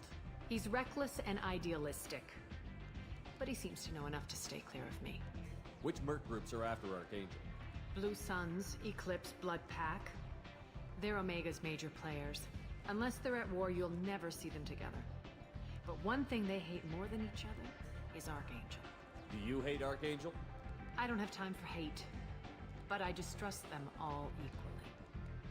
He's reckless and idealistic. But he seems to know enough to stay clear of me.
Which merc groups are after Archangel?
Blue Suns, Eclipse, Blood Pack. They're Omega's major players. Unless they're at war, you'll never see them together. But one thing they hate more than each other is Archangel.
Do you hate Archangel?
I don't have time for hate. But I distrust them all equally.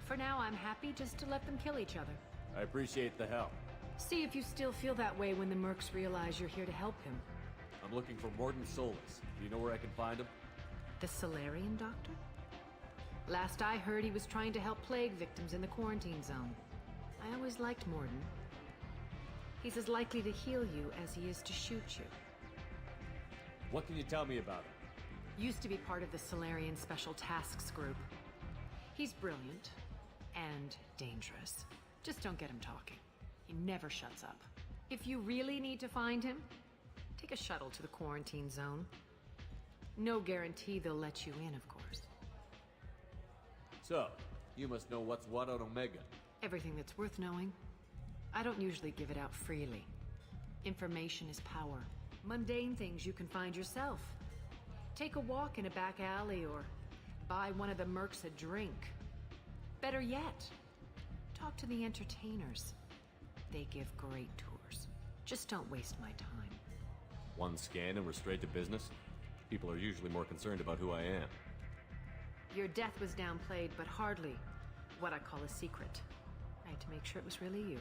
For now, I'm happy just to let them kill each other.
I appreciate the help.
See if you still feel that way when the mercs realize you're here to help him.
I'm looking for Morden Solus. Do you know where I can find him?
The Solarian doctor? Last I heard, he was trying to help plague victims in the quarantine zone. I always liked Morden. He's as likely to heal you as he is to shoot you.
What can you tell me about him?
Used to be part of the Solarian Special Tasks Group. He's brilliant and dangerous. Just don't get him talking. He never shuts up. If you really need to find him, take a shuttle to the quarantine zone. No guarantee they'll let you in, of course.
So, you must know what's what on Omega.
Everything that's worth knowing. I don't usually give it out freely. Information is power. Mundane things you can find yourself. Take a walk in a back alley or buy one of the mercs a drink. Better yet, talk to the entertainers. They give great tours. Just don't waste my time.
One scan and we're straight to business? People are usually more concerned about who I am.
Your death was downplayed, but hardly what I call a secret. I had to make sure it was really you.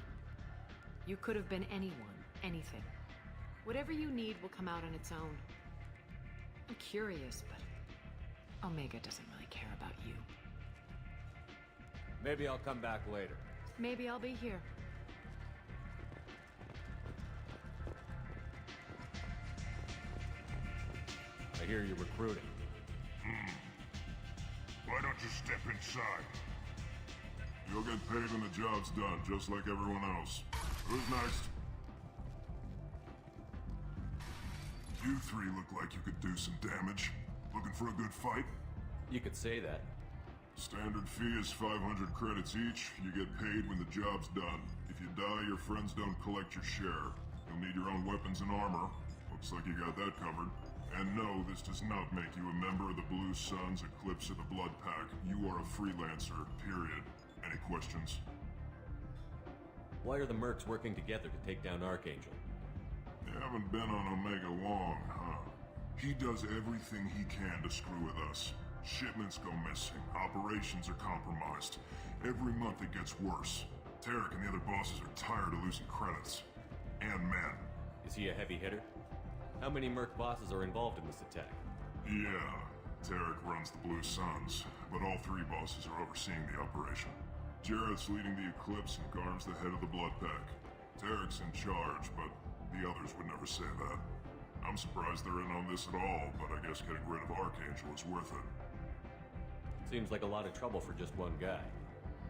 You could have been anyone, anything. Whatever you need will come out on its own. I'm curious, but Omega doesn't really care about you.
Maybe I'll come back later.
Maybe I'll be here.
I hear you're recruiting.
Why don't you step inside? You'll get paid when the job's done, just like everyone else. Who's next? You three look like you could do some damage. Looking for a good fight?
You could say that.
Standard fee is 500 credits each. You get paid when the job's done. If you die, your friends don't collect your share. You'll need your own weapons and armor. Looks like you got that covered. And no, this does not make you a member of the Blue Suns, Eclipse, or the Blood Pack. You are a freelancer, period. Any questions?
Why are the mercs working together to take down Archangel?
You haven't been on Omega long, huh? He does everything he can to screw with us. Shipments go missing, operations are compromised. Every month it gets worse. Tarek and the other bosses are tired of losing credits. And men.
Is he a heavy hitter? How many merc bosses are involved in this attack?
Yeah, Tarek runs the Blue Suns, but all three bosses are overseeing the operation. Jarrett's leading the Eclipse and Garm's the head of the Blood Pack. Tarek's in charge, but the others would never say that. I'm surprised they're in on this at all, but I guess getting rid of Archangel is worth it.
Seems like a lot of trouble for just one guy.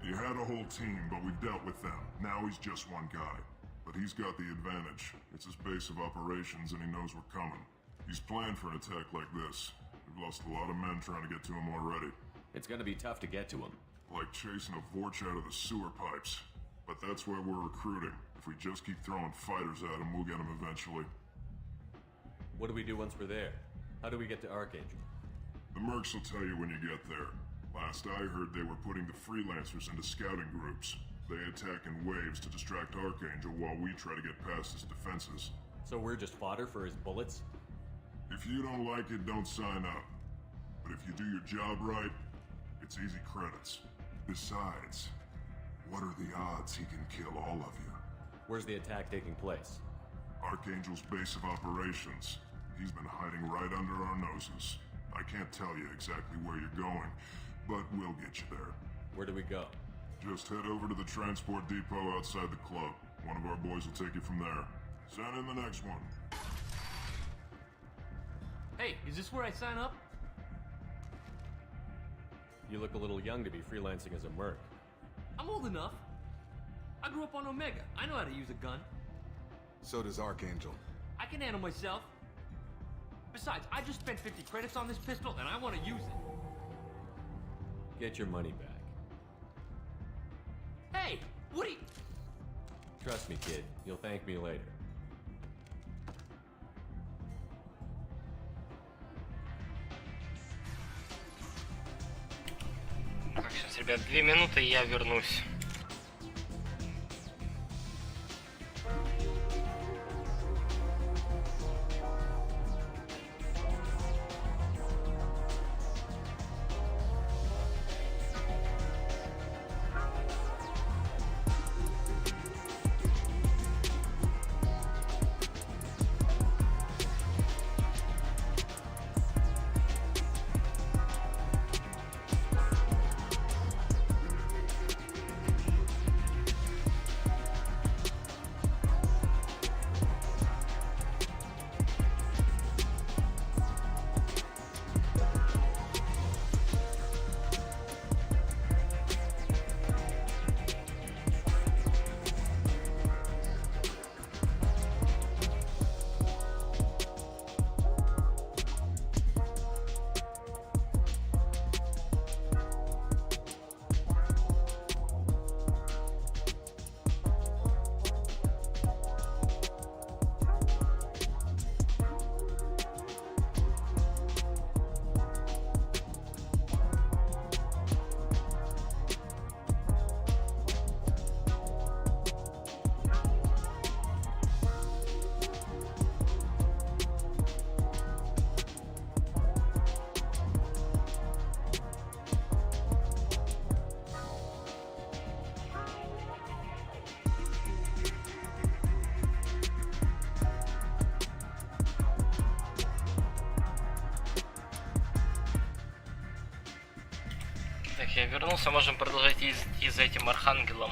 You had a whole team, but we've dealt with them. Now he's just one guy. But he's got the advantage. It's his base of operations and he knows we're coming. He's planned for an attack like this. We've lost a lot of men trying to get to him already.
It's gonna be tough to get to him.
Like chasing a Vorch out of the sewer pipes. But that's why we're recruiting. If we just keep throwing fighters at him, we'll get him eventually.
What do we do once we're there? How do we get to Archangel?
The mercs will tell you when you get there. Last I heard, they were putting the freelancers into scouting groups. They attack in waves to distract Archangel while we try to get past his defenses.
So we're just fodder for his bullets?
If you don't like it, don't sign up. But if you do your job right, it's easy credits. Besides, what are the odds he can kill all of you?
Where's the attack taking place?
Archangel's base of operations. He's been hiding right under our noses. I can't tell you exactly where you're going, but we'll get you there.
Where do we go?
Just head over to the transport depot outside the club. One of our boys will take you from there. Send in the next one.
Hey, is this where I sign up?
You look a little young to be freelancing as a merc.
I'm old enough. I grew up on Omega. I know how to use a gun.
So does Archangel.
I can handle myself. Besides, I just spent 50 credits on this pistol and I want to use it.
Get your money back.
Hey, what are you...
Trust me, kid. You'll thank me later.
Так, сейчас, ребят, 2 минуты, и я вернусь. Я вернулся, можем продолжать идти за этим архангелом.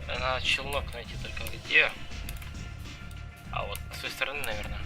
Надо челнок найти, только где? А вот с той стороны, наверное.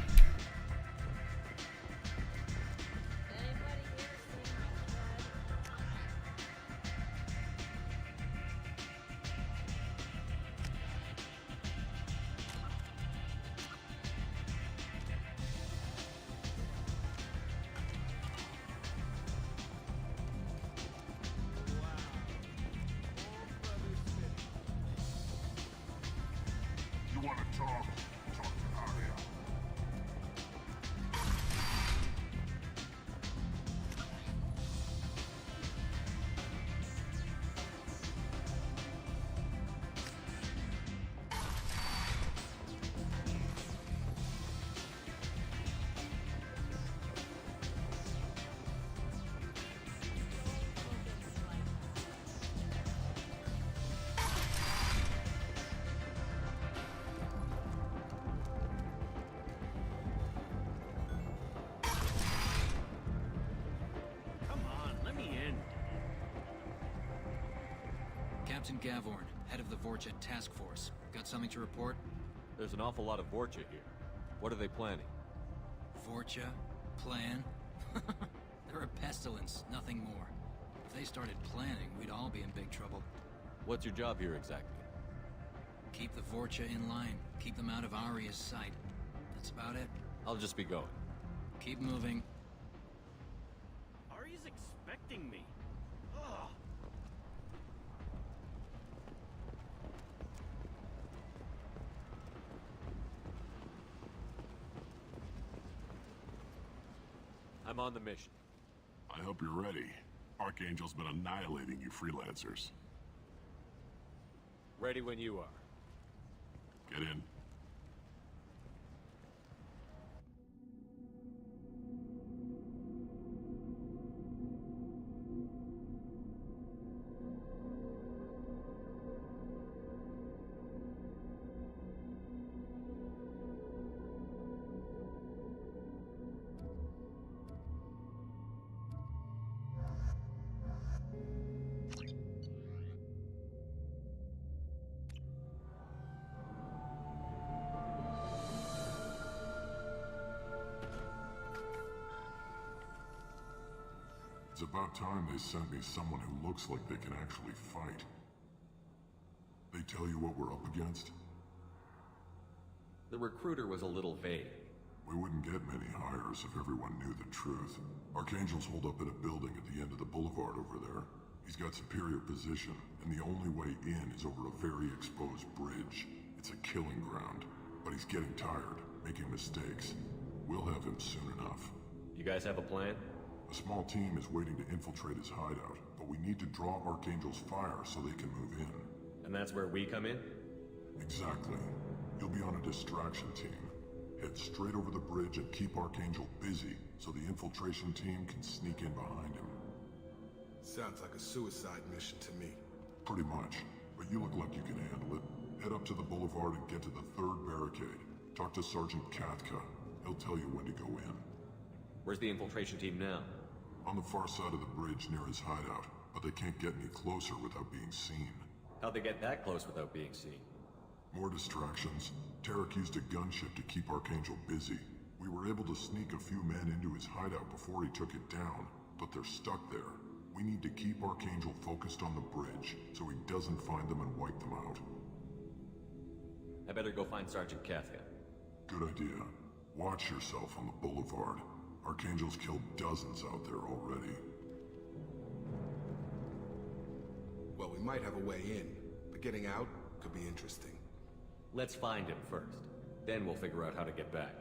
Captain Gavorn, head of the Vorcha task force. Got something to report?
There's an awful lot of Vorcha here. What are they planning?
Vorcha? Plan? They're a pestilence, nothing more. If they started planning, we'd all be in big trouble.
What's your job here exactly?
Keep the Vorcha in line. Keep them out of Arya's sight. That's about it.
I'll just be going.
Keep moving.
Arya's expecting me. Ugh.
I'm on the mission.
I hope you're ready. Archangel's been annihilating you freelancers.
Ready when you are.
Get in. It's about time they sent me someone who looks like they can actually fight. They tell you what we're up against?
The recruiter was a little vague.
We wouldn't get many hires if everyone knew the truth. Archangel's holed up in a building at the end of the boulevard over there. He's got superior position, and the only way in is over a very exposed bridge. It's a killing ground, but he's getting tired, making mistakes. We'll have him soon enough.
You guys have a plan?
A small team is waiting to infiltrate his hideout, but we need to draw Archangel's fire so they can move in.
And that's where we come in?
Exactly. You'll be on a distraction team. Head straight over the bridge and keep Archangel busy so the infiltration team can sneak in behind him.
Sounds like a suicide mission to me.
Pretty much, but you look like you can handle it. Head up to the boulevard and get to the third barricade. Talk to Sergeant Katka. He'll tell you when to go in.
Where's the infiltration team now?
On the far side of the bridge near his hideout, but they can't get any closer without being seen.
How'd they get that close without being seen?
More distractions. Tarek used a gunship to keep Archangel busy. We were able to sneak a few men into his hideout before he took it down, but they're stuck there. We need to keep Archangel focused on the bridge, so he doesn't find them and wipe them out.
I better go find Sergeant Katka.
Good idea. Watch yourself on the boulevard. Archangel's killed dozens out there already.
Well, we might have a way in, but getting out could be interesting.
Let's find him first. Then we'll figure out how to get back.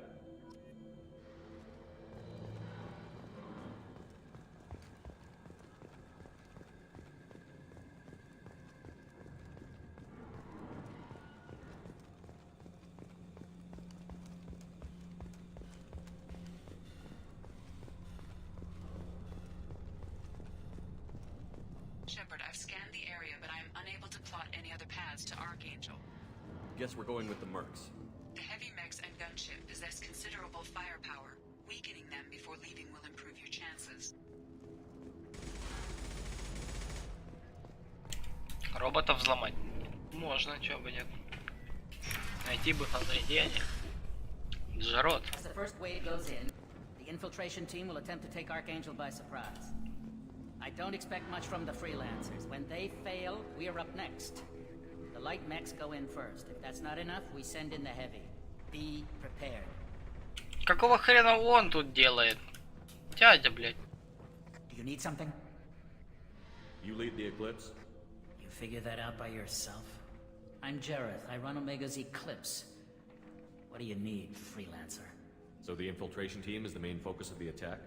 Shepard, I've scanned the area, but I am unable to plot any other paths to Archangel.
Guess we're going with the mercs.
The heavy mechs and gunship possess considerable firepower. Weakening them before leaving will improve your chances.
Роботов взломать. Можно, чё бы нет. Найти бы повреждения. Жрот.
As the first wave goes in, the infiltration team will attempt to take Archangel by surprise. I don't expect much from the freelancers. When they fail, we're up next. The light mechs go in first. If that's not enough, we send in the heavy. Be prepared.
Какого хрена он тут делает? Дядя, блядь.
Do you need something?
You lead the Eclipse?
You figure that out by yourself? I'm Jareth. I run Omega's Eclipse. What do you need, freelancer?
So the infiltration team is the main focus of the attack?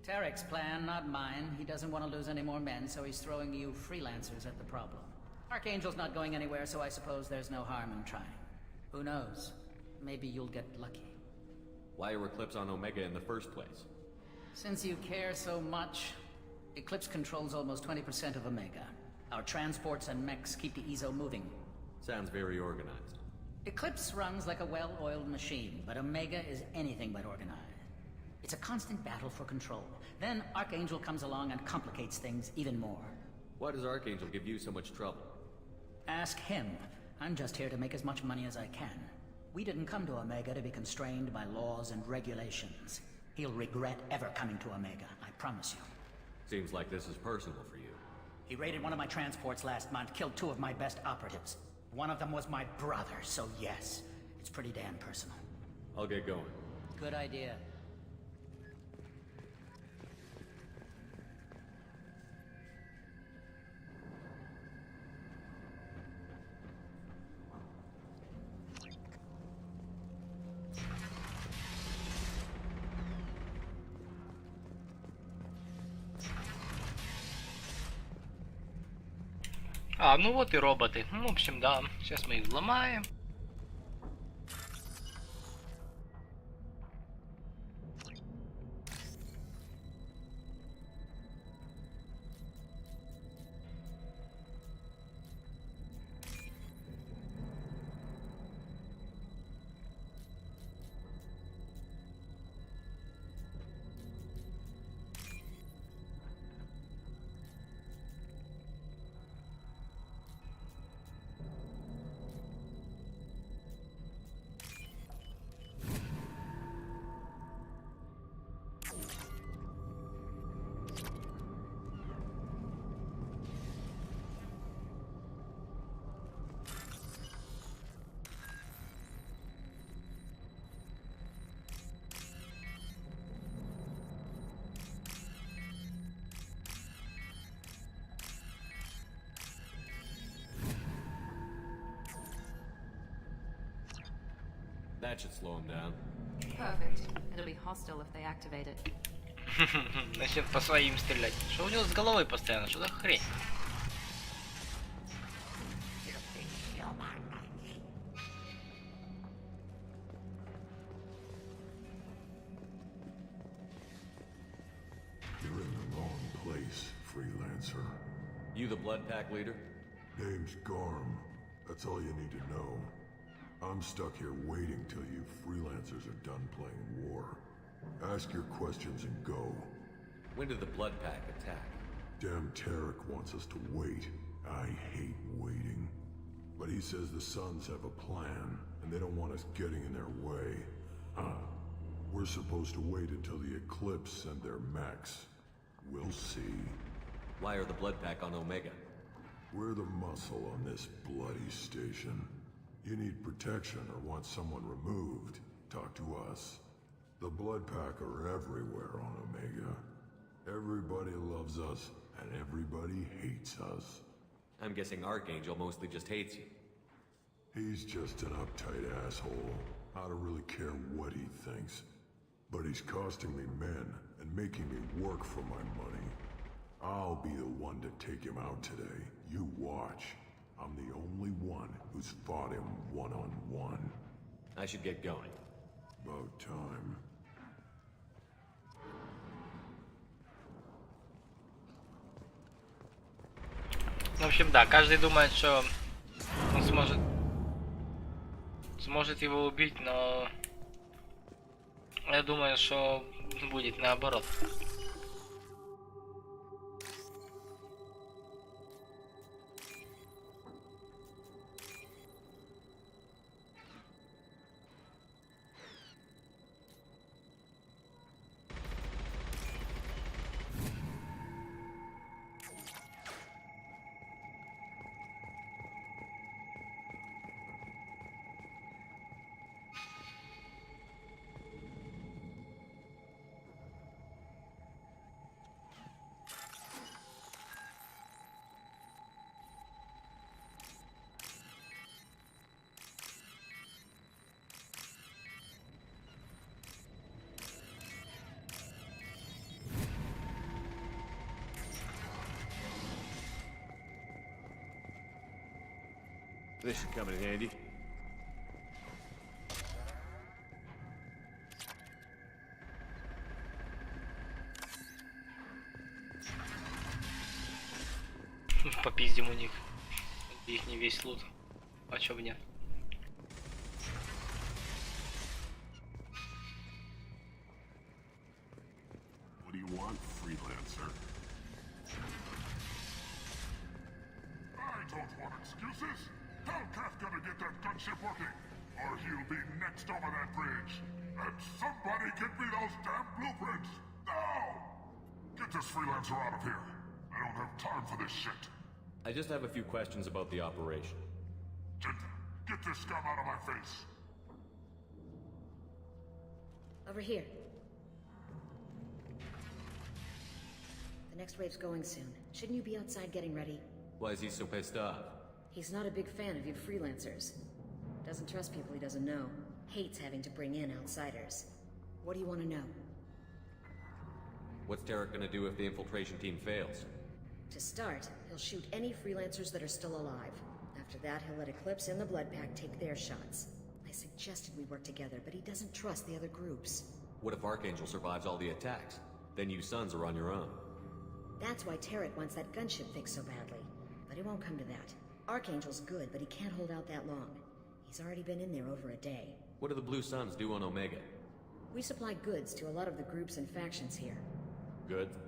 Tarek's plan, not mine. He doesn't want to lose any more men, so he's throwing you freelancers at the problem. Archangel's not going anywhere, so I suppose there's no harm in trying. Who knows? Maybe you'll get lucky.
Why are Eclipse on Omega in the first place?
Since you care so much, Eclipse controls almost 20% of Omega. Our transports and mechs keep the EZO moving.
Sounds very organized.
Eclipse runs like a well-oiled machine, but Omega is anything but organized. It's a constant battle for control. Then Archangel comes along and complicates things even more.
Why does Archangel give you so much trouble?
Ask him. I'm just here to make as much money as I can. We didn't come to Omega to be constrained by laws and regulations. He'll regret ever coming to Omega, I promise you.
Seems like this is personal for you.
He raided one of my transports last month, killed 2 of my best operatives. One of them was my brother, so yes, it's pretty damn personal.
I'll get going.
Good idea.
А, ну вот и роботы. Ну, в общем, да. Сейчас мы их взломаем.
That should slow him down.
Perfect. It'll be hostile if they activate it.
Начнет по своим стрелять. Что у него с головой постоянно? Что за хрень?
You're in the wrong place, freelancer.
You the blood pack leader?
Name's Garm. That's all you need to know. I'm stuck here waiting till you freelancers are done playing war. Ask your questions and go.
When did the blood pack attack?
Damn Tarek wants us to wait. I hate waiting. But he says the Suns have a plan, and they don't want us getting in their way. We're supposed to wait until the Eclipse send their mechs. We'll see.
Why are the blood pack on Omega?
We're the muscle on this bloody station. You need protection or want someone removed, talk to us. The blood pack are everywhere on Omega. Everybody loves us, and everybody hates us.
I'm guessing Archangel mostly just hates you.
He's just an uptight asshole. I don't really care what he thinks. But he's costing me men and making me work for my money. I'll be the one to take him out today. You watch. I'm the only one who's fought him one-on-one.
I should get going.
About time.
В общем, да, каждый думает, что он сможет его убить, но я думаю, что будет наоборот.
This should come in handy.
Попиздим у них. Их не весь лут. А чё бы нет?
What do you want, freelancer?
I don't want excuses? Tell Kafka to get that gunship working, or he'll be next over that bridge. And somebody get me those damn blueprints! Now! Get this freelancer out of here. I don't have time for this shit.
I just have a few questions about the operation.
Get this scum out of my face.
Over here. The next wave's going soon. Shouldn't you be outside getting ready?
Why is he so pissed off?
He's not a big fan of you freelancers. Doesn't trust people he doesn't know. Hates having to bring in outsiders. What do you want to know?
What's Tarek gonna do if the infiltration team fails?
To start, he'll shoot any freelancers that are still alive. After that, he'll let Eclipse and the Blood Pack take their shots. I suggested we work together, but he doesn't trust the other groups.
What if Archangel survives all the attacks? Then you sons are on your own.
That's why Tarek wants that gunship fixed so badly. But it won't come to that. Archangel's good, but he can't hold out that long. He's already been in there over a day.
What do the Blue Suns do on Omega?
We supply goods to a lot of the groups and factions here.
Goods?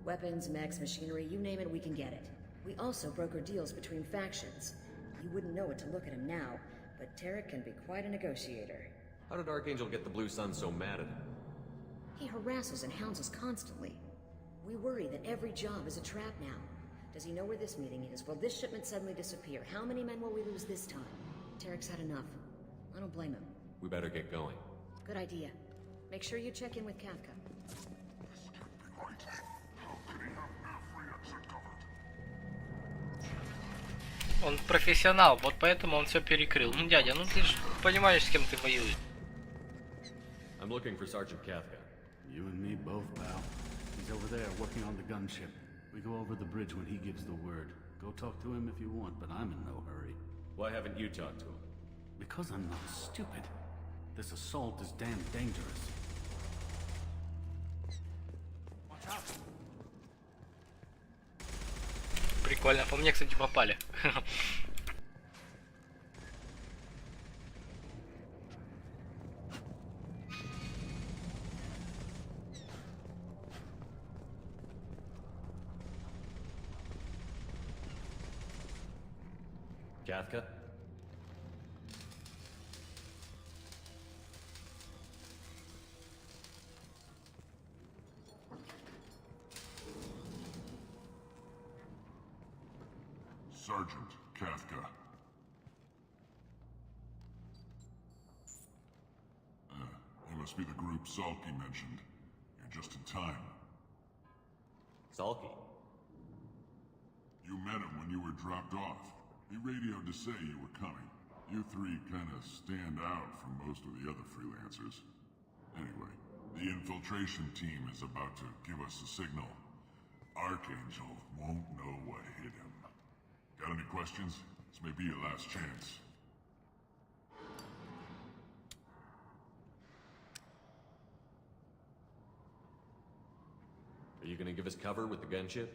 Weapons, mechs, machinery, you name it, we can get it. We also broker deals between factions. You wouldn't know it to look at him now, but Tarek can be quite a negotiator.
How did Archangel get the Blue Suns so mad at him?
He harasses and hounds us constantly. We worry that every job is a trap now. Does he know where this meeting is? Will this shipment suddenly disappear? How many men will we lose this time? Tarek's had enough. I don't blame him.
We better get going.
Good idea. Make sure you check in with Kafka.
Он профессионал, вот поэтому он все перекрыл. Ну, дядя, ну ты же понимаешь, с кем ты воюешь.
I'm looking for Sergeant Kafka.
You and me both, pal. He's over there working on the gunship. We go over the bridge when he gives the word. Go talk to him if you want, but I'm in no hurry.
Why haven't you talked to him?
Because I'm not stupid. This assault is damn dangerous. Watch out.
Прикольно. По мне, кстати, попали.
Kafka?
Sergeant Kafka. You must be the group Salky mentioned. You're just in time.
Salky?
You met him when you were dropped off. He radioed to say you were coming. You three kind of stand out from most of the other freelancers. Anyway, the infiltration team is about to give us a signal. Archangel won't know what hit him. Got any questions? This may be your last chance.
Are you gonna give us cover with the gunship?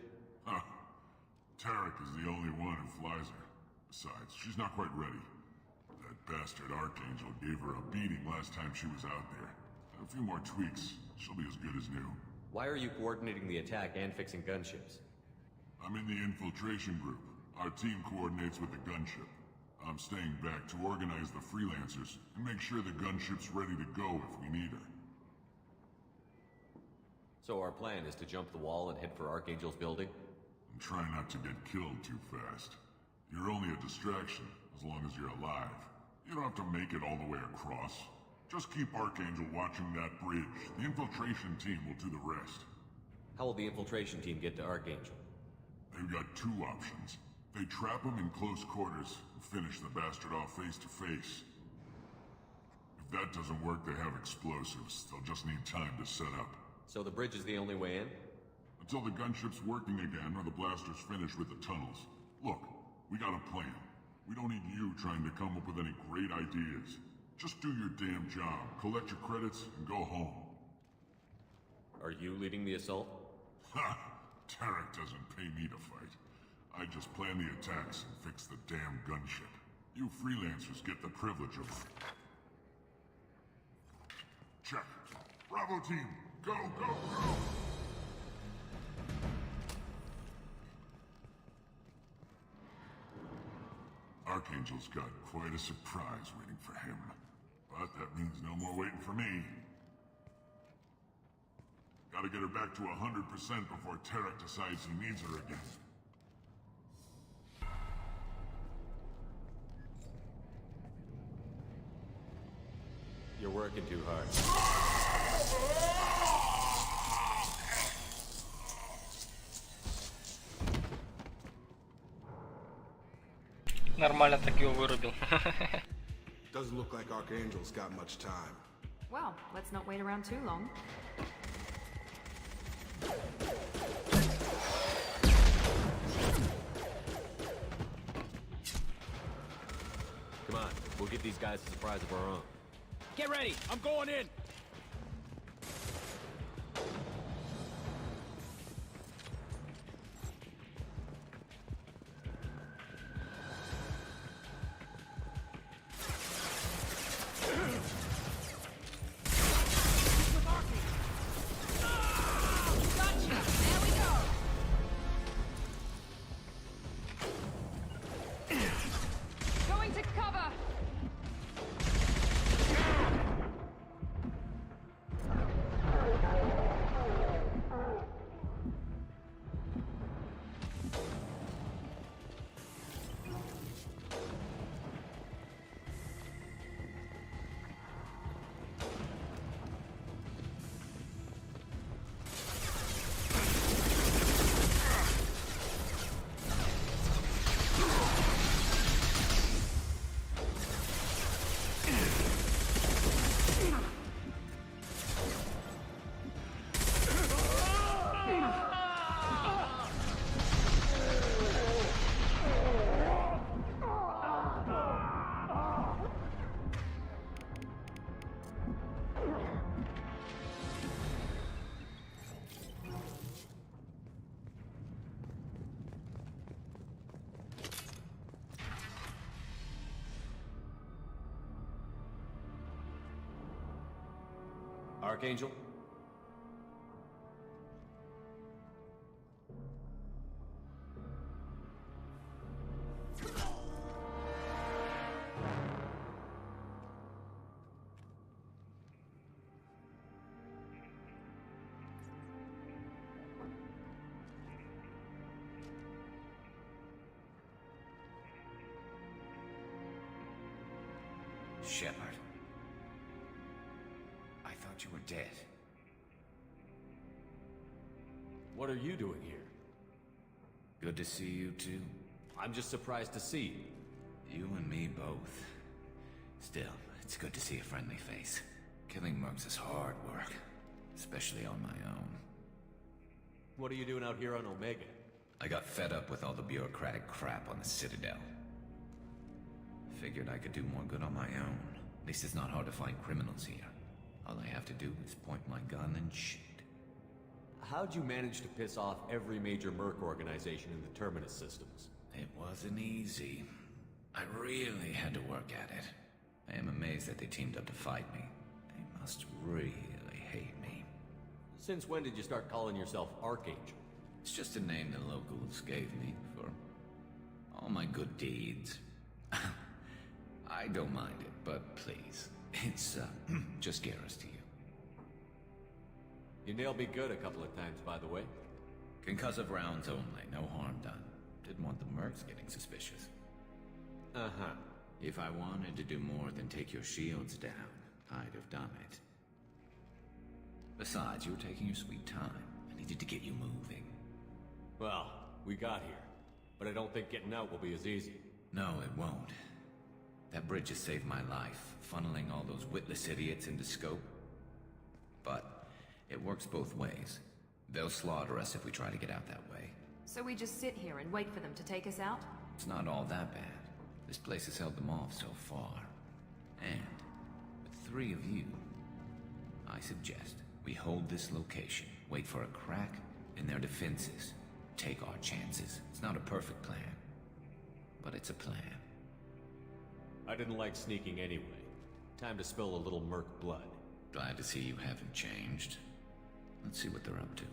Huh. Tarek is the only one who flies her. Besides, she's not quite ready. That bastard Archangel gave her a beating last time she was out there. A few more tweaks, she'll be as good as new.
Why are you coordinating the attack and fixing gunships?
I'm in the infiltration group. Our team coordinates with the gunship. I'm staying back to organize the freelancers and make sure the gunship's ready to go if we need her.
So our plan is to jump the wall and head for Archangel's building?
And try not to get killed too fast. You're only a distraction, as long as you're alive. You don't have to make it all the way across. Just keep Archangel watching that bridge. The infiltration team will do the rest.
How will the infiltration team get to Archangel?
They've got two options. They trap him in close quarters and finish the bastard off face to face. If that doesn't work, they have explosives. They'll just need time to set up.
So the bridge is the only way in?
Until the gunship's working again or the blasters finish with the tunnels. Look, we got a plan. We don't need you trying to come up with any great ideas. Just do your damn job, collect your credits, and go home.
Are you leading the assault?
Ha! Tarek doesn't pay me to fight. I just plan the attacks and fix the damn gunship. You freelancers get the privilege of... Check. Bravo team, go, go, go!
Archangel's got quite a surprise waiting for him. But that means no more waiting for me. Gotta get her back to 100% before Tarek decides he needs her again.
You're working too hard.
Нормально так его вырубил.
Doesn't look like Archangel's got much time.
Well, let's not wait around too long.
Come on, we'll give these guys a surprise of our own.
Get ready! I'm going in!
Going to cover!
Archangel?
Shepard. I thought you were dead.
What are you doing here?
Good to see you too.
I'm just surprised to see you.
You and me both. Still, it's good to see a friendly face. Killing mercs is hard work, especially on my own.
What are you doing out here on Omega?
I got fed up with all the bureaucratic crap on the Citadel. Figured I could do more good on my own. At least it's not hard to find criminals here. All I have to do is point my gun and shoot.
How'd you manage to piss off every major merc organization in the Terminus systems?
It wasn't easy. I really had to work at it. I am amazed that they teamed up to fight me. They must really hate me.
Since when did you start calling yourself Archangel?
It's just a name the locals gave me for all my good deeds. I don't mind it, but please, it's just Garrus to you.
You nailed me good a couple of times, by the way.
Concussive rounds only, no harm done. Didn't want the mercs getting suspicious.
Uh-huh.
If I wanted to do more than take your shields down, I'd have done it. Besides, you were taking your sweet time. I needed to get you moving.
Well, we got here. But I don't think getting out will be as easy.
No, it won't. That bridge has saved my life, funneling all those witless idiots into scope. But it works both ways. They'll slaughter us if we try to get out that way.
So we just sit here and wait for them to take us out?
It's not all that bad. This place has held them off so far. And with 3 of you, I suggest we hold this location, wait for a crack in their defenses, take our chances. It's not a perfect plan, but it's a plan.
I didn't like sneaking anyway. Time to spill a little merc blood.
Glad to see you haven't changed. Let's see what they're up to.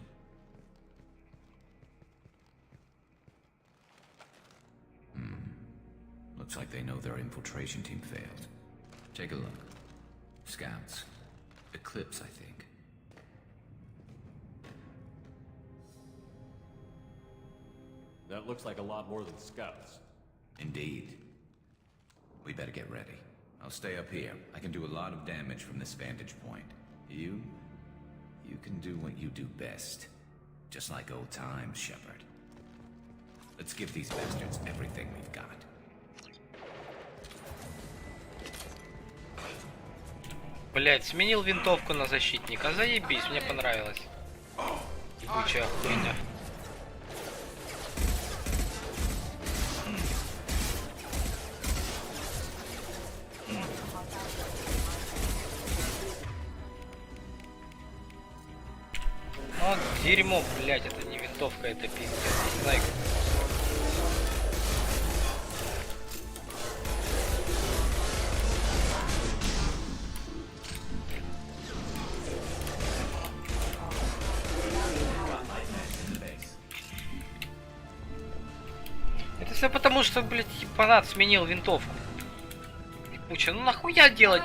Looks like they know their infiltration team failed. Take a look. Scouts. Eclipse, I think.
That looks like a lot more than scouts.
Indeed. We better get ready. I'll stay up here. I can do a lot of damage from this vantage point. You can do what you do best. Just like old times, Shepard. Let's give these bastards everything we've got.
Блять, сменил винтовку на защитника. Заебись, мне понравилось. Ебучая хуйня. Вот дерьмо, блять, это не винтовка, это пиздец. Не знаю, как... Это все потому, что, блять, фанат сменил винтовку. Ебучая, ну нахуя делать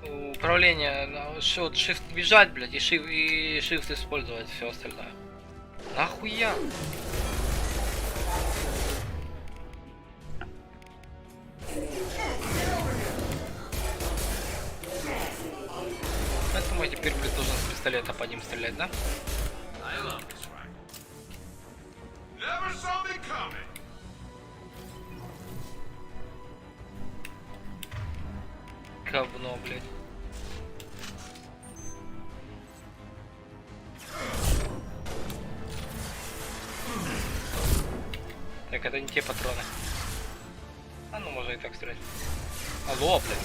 управление, вот shift бежать, блять, и shift использовать все остальное. Нахуя? Поэтому я теперь, блядь, должен с пистолета по ним стрелять, да? Говно, блядь. Так, это не те патроны. А ну, можно и так стрелять. Алло, блядь.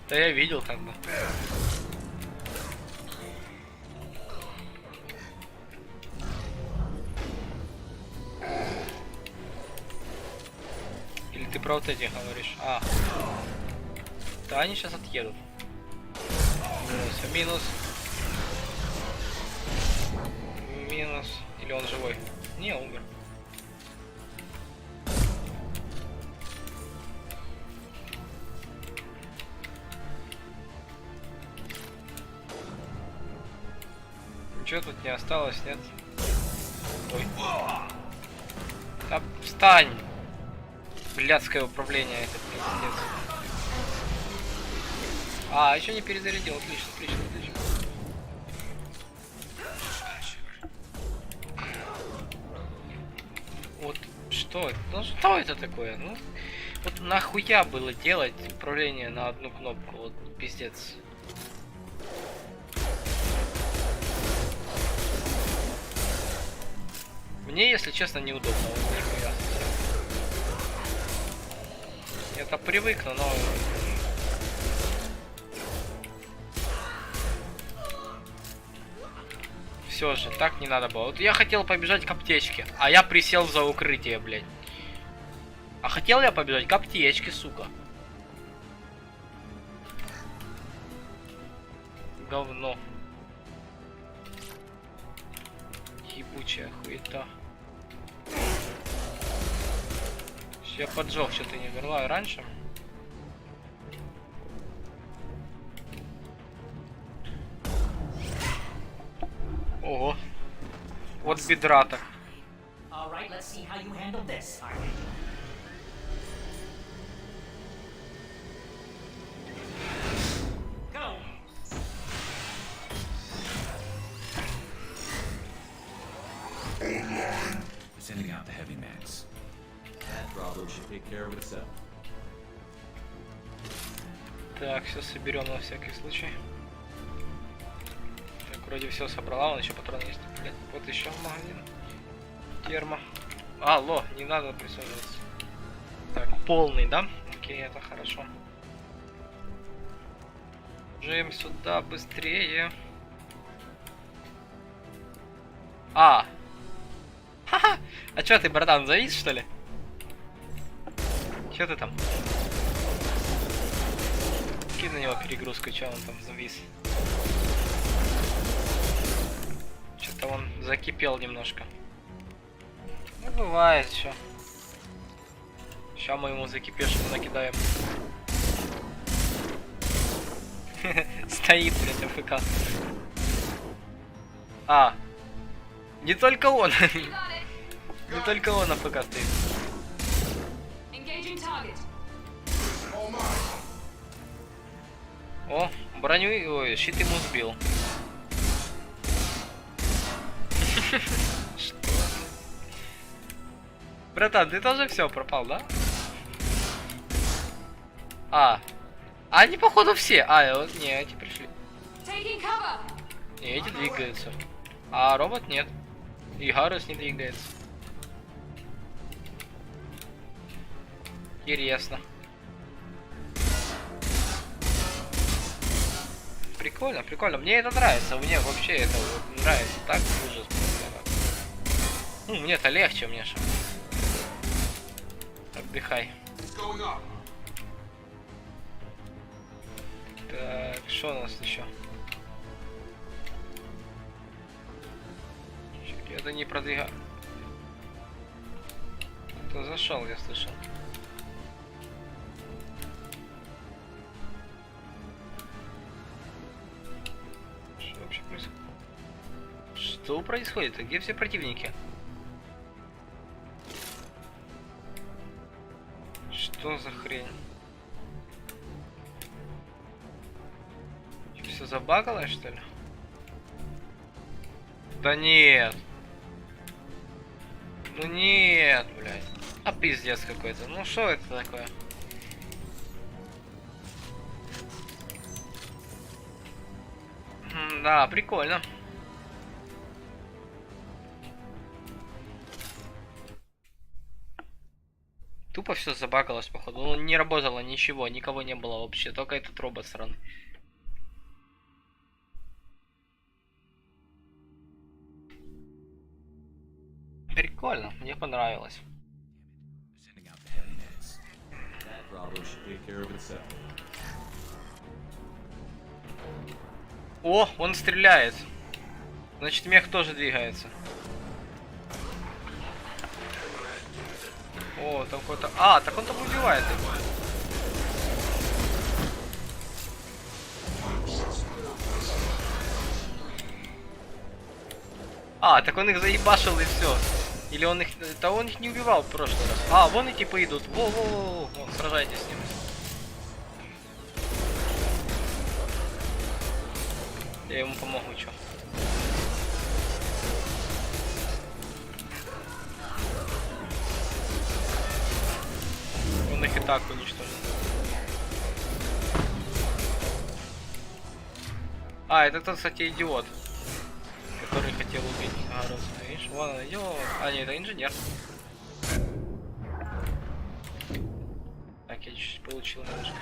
Да я видел как бы. Или ты про вот эти говоришь? А. Да, они сейчас отъедут. Минус. Минус. Или он живой? Не, умер. Ничего тут не осталось, нет? Ой. Да встань! Блядское управление, это пиздец. А, еще не перезарядил, отлично, отлично, отлично. Вот что это? Ну что это такое? Ну вот нахуя было делать управление на одну кнопку? Вот пиздец. Мне, если честно, неудобно. Вот, нихуя. Я-то привыкну, но... Все же, так не надо было. Вот я хотел побежать к аптечке, а я присел за укрытие, блядь. А хотел я побежать к аптечке, сука. Говно. Ебучая хуета. Я поджег, что-то не умерла раньше. Ого. Вот бедра так.
Sending out the heavy mats.
That problem should take care of itself.
Так, все соберем на всякий случай. Так, вроде все собрала, он еще патроны есть. Блядь, вот еще магазин. Термо. Алло, не надо присаживаться. Так, полный, да? Окей, это хорошо. Бежим сюда быстрее. А! Ха-ха! А чё ты, братан, завис, что ли? Чё ты там? Кинь на него перегрузку, чё он там завис? Что-то он закипел немножко. Ну, бывает, чё. Сейчас мы ему закипевшему накидаем. Стоит, блядь, АФК. А! Не только он! Не только он АФК стоит. О, броню, ой, щит ему сбил. Братан, ты тоже все пропал, да? А, они походу все. А, вот не, эти пришли. Не, эти двигаются. А робот нет. И Гарус не двигается. Интересно. Прикольно, прикольно. Мне это нравится. Мне вообще это вот нравится. Так ужас. Ну, мне это легче, мне же. Отдыхай. Так, что у нас еще? Это не продвигаю. Кто зашел, я слышал. Что вообще происходит? Что происходит? А где все противники? Что за хрень? Все забагалось, что ли? Да нет. Ну нет, блядь. А пиздец какой-то. Ну что это такое? Да, прикольно. Тупо все забагалось, походу. Ну, не работало ничего, никого не было вообще. Только этот робот странный. Прикольно, мне понравилось. О, он стреляет. Значит, мех тоже двигается. О, там какой-то... А, так он там убивает его. А, так он их заебашил и все. Или он их... Да он их не убивал в прошлый раз. А, вон и типа идут. Во-во-во. Вон, сражайтесь с ним. Я ему помогу, чё. Он их и так уничтожил. А, это тот, кстати, идиот, который хотел убить Гаруса. Видишь, вон он идет. А, нет, это инженер. Так, я чуть получил немножко.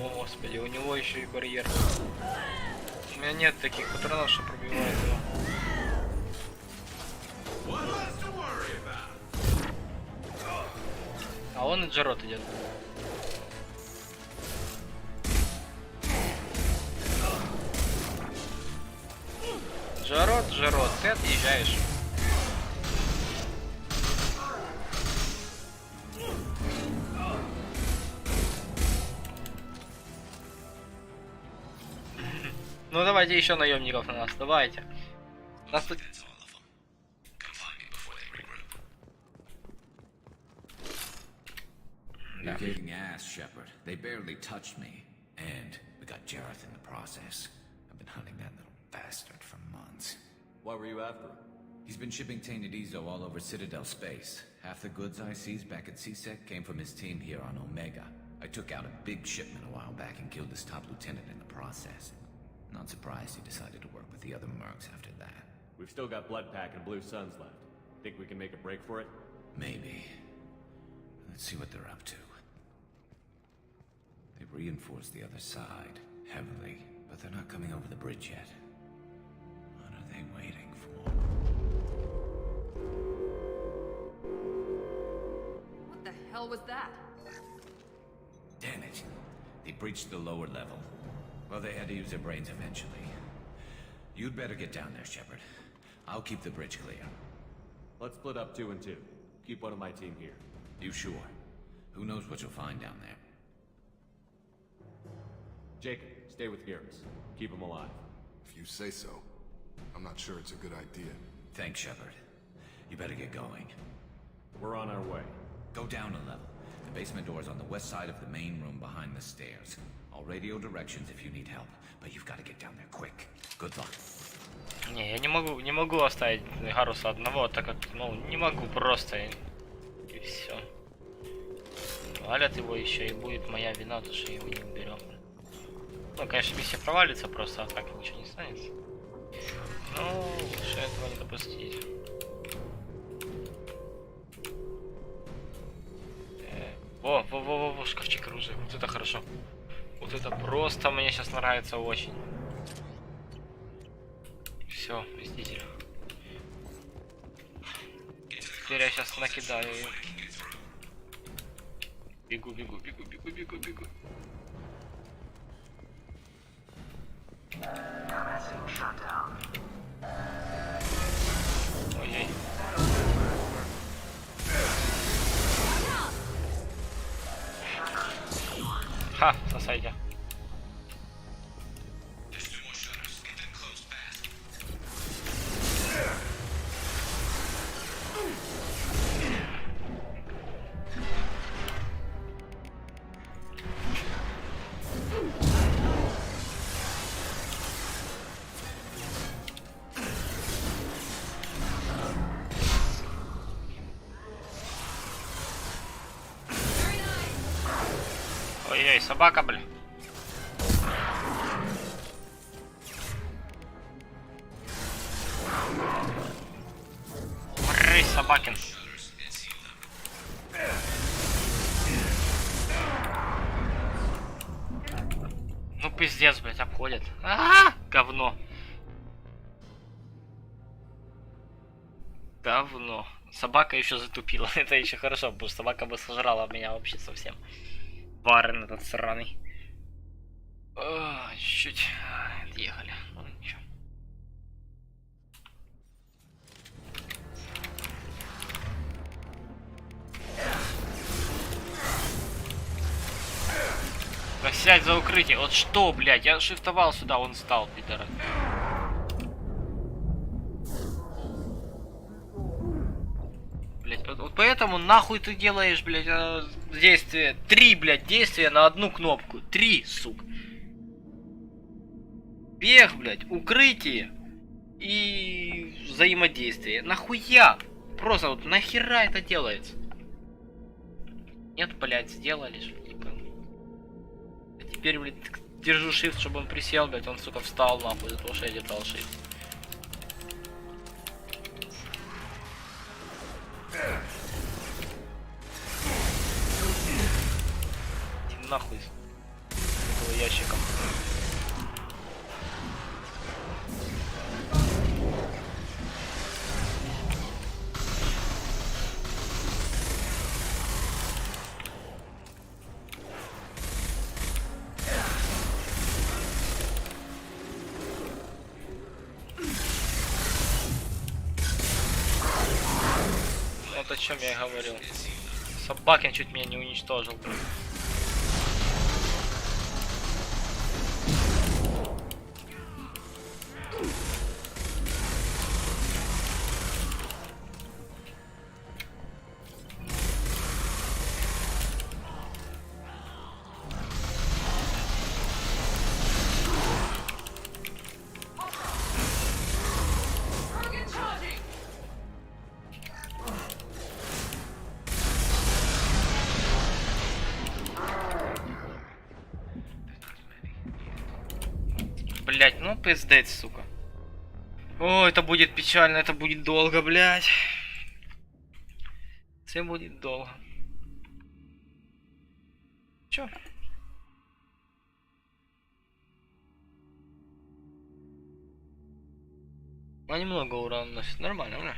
О, господи, у него еще и барьер. У меня нет таких патронов, что пробивает его. А он и Джарот идет. Джарот, ты отъезжаешь. Ну давайте еще наемников на нас, давайте. Нас тут...
You're kicking ass, Shepard. They barely touched me. And we got Jareth in the process. I've been hunting that little bastard for months.
Why were you after him?
He's been shipping tainted Ezo all over Citadel space. Half the goods I seized back at CSEC came from his team here on Omega. I took out a big shipment a while back and killed his top lieutenant in the process. Not surprised he decided to work with the other mercs after that.
We've still got Blood Pack and Blue Suns left. Think we can make a break for it?
Maybe. Let's see what they're up to. They've reinforced the other side, heavily, but they're not coming over the bridge yet. What are they waiting for?
What the hell was that?
Damn it. They breached the lower level. Well, they had to use their brains eventually. You'd better get down there, Shepard. I'll keep the bridge clear.
Let's split up 2 and 2. Keep one of my team here.
You sure? Who knows what you'll find down there?
Jacob, stay with Garrus. Keep him alive.
If you say so. I'm not sure it's a good idea.
Thanks, Shepard. You better get going.
We're on our way.
Go down a level. The basement door's on the west side of the main room behind the stairs. I'll radio directions if you need help, but you've got to get down there quick. Good luck.
Не, я не могу оставить Гаруса одного, так как, ну, не могу просто. И все. Валят его еще, и будет моя вина, то что его не уберем. Ну, конечно, миссия провалится просто, а так ничего не станется. Ну, лучше этого не допустить. Во, шкафчик оружия. Вот это хорошо. Вот это просто мне сейчас нравится очень. Все, вместитель. Теперь я сейчас накидаю ее. Бегу. Ой-ой. Ха, сосайте. Ой-ой, собака, бля. Брысь, собакин. Ну пиздец, блядь, обходит. Говно. Говно. Собака еще затупила. Это еще хорошо, потому что собака бы сожрала меня вообще совсем. Варен этот сраный. Чуть-чуть отъехали. Ну ничего. Да сядь за укрытие. Вот что, блядь, я шифтовал сюда, он стал, пидора. Блядь, вот поэтому нахуй ты делаешь, блядь, действие. 3, блядь, действия на одну кнопку. 3, сука. Бег, блядь, укрытие и взаимодействие. Нахуя? Просто вот нахера это делается? Нет, блядь, сделали же. Типа. А теперь, блядь, держу shift, чтобы он присел, блядь, он, сука, встал нахуй за то, что я держал shift. Иди нахуй с этого ящика. Вот о чем я и говорил. Собакин чуть меня не уничтожил. Блять, ну пиздец, сука. О, это будет печально, это будет долго, блядь. Все будет долго. Чё? Они много урона носят. Нормально, бля.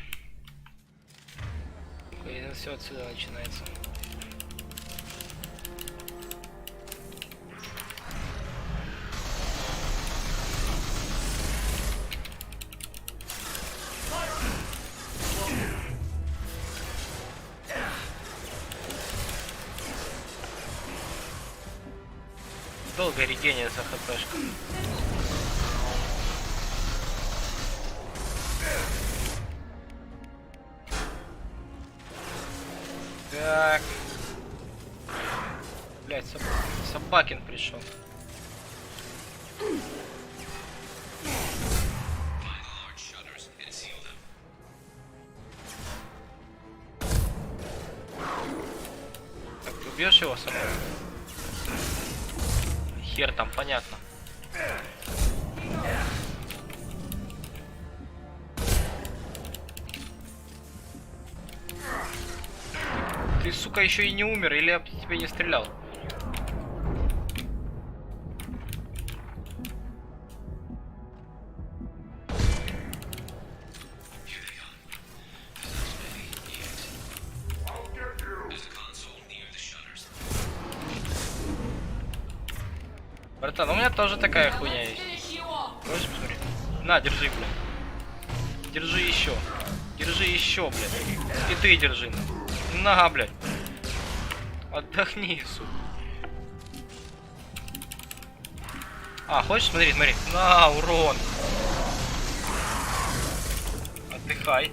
Все отсюда начинается. Долго регения за хпшку. Так. Блять, Собакин пришел. Так, ты убьешь его сама? Хер там, понятно. Ты, сука, еще и не умер, или я тебе не стрелял? Братан, у меня тоже такая хуйня есть. Хочешь посмотреть? На, держи, блядь. Держи еще. Держи еще, блядь. И ты держи. На, блядь. Отдохни, сука. А, хочешь? Смотри, смотри. На, урон. Отдыхай.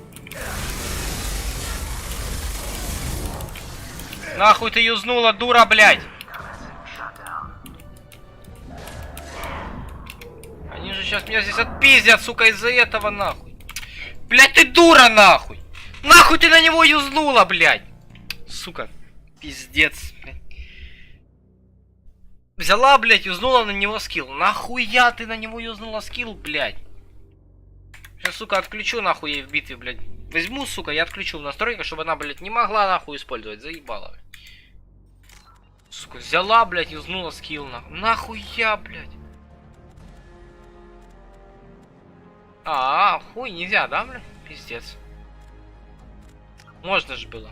Нахуй ты юзнула, дура, блядь. Они же сейчас меня здесь отпиздят, сука, из-за этого, нахуй. Блядь, ты дура, нахуй. Нахуй ты на него юзнула, блядь. Сука, пиздец, блядь. Взяла, блядь, юзнула на него скилл. Нахуя ты на него юзнула скилл, блядь? Сейчас, сука, отключу, нахуй, ей в битве, блядь. Возьму, сука, я отключу в настройках, чтобы она, блядь, не могла, нахуй, использовать. Заебала, блядь. Сука, взяла, блядь, юзнула скилл, нахуй. Нахуя, блядь? Хуй, нельзя, да, блядь? Пиздец. Можно же было.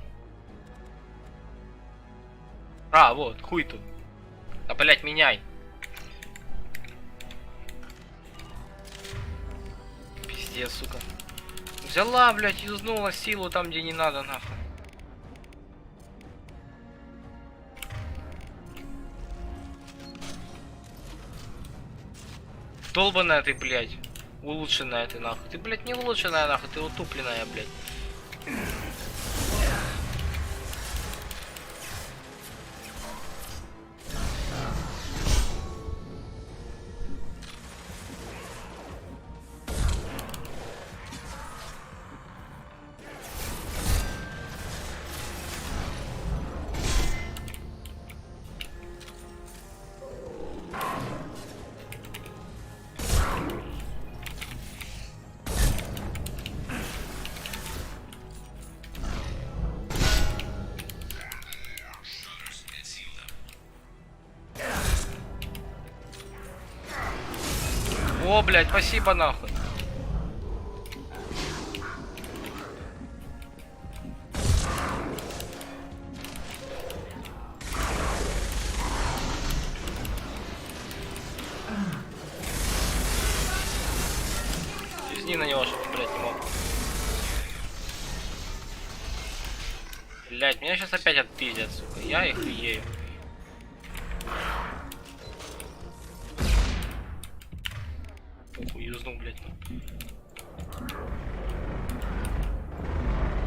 Вот, хуй тут. Да, блядь, меняй. Пиздец, сука. Взяла, блядь, юзнула силу там, где не надо, нахуй. Долбаная ты, блядь. Улучшенная ты, нахуй. Ты, блядь, не улучшенная, нахуй. Ты утупленная, блядь. О, блядь, спасибо, нахуй. Тисни на него, чтобы, блядь, не мог. Блядь, меня сейчас опять отпиздят, сука. Я их ею. Юзнул, блядь.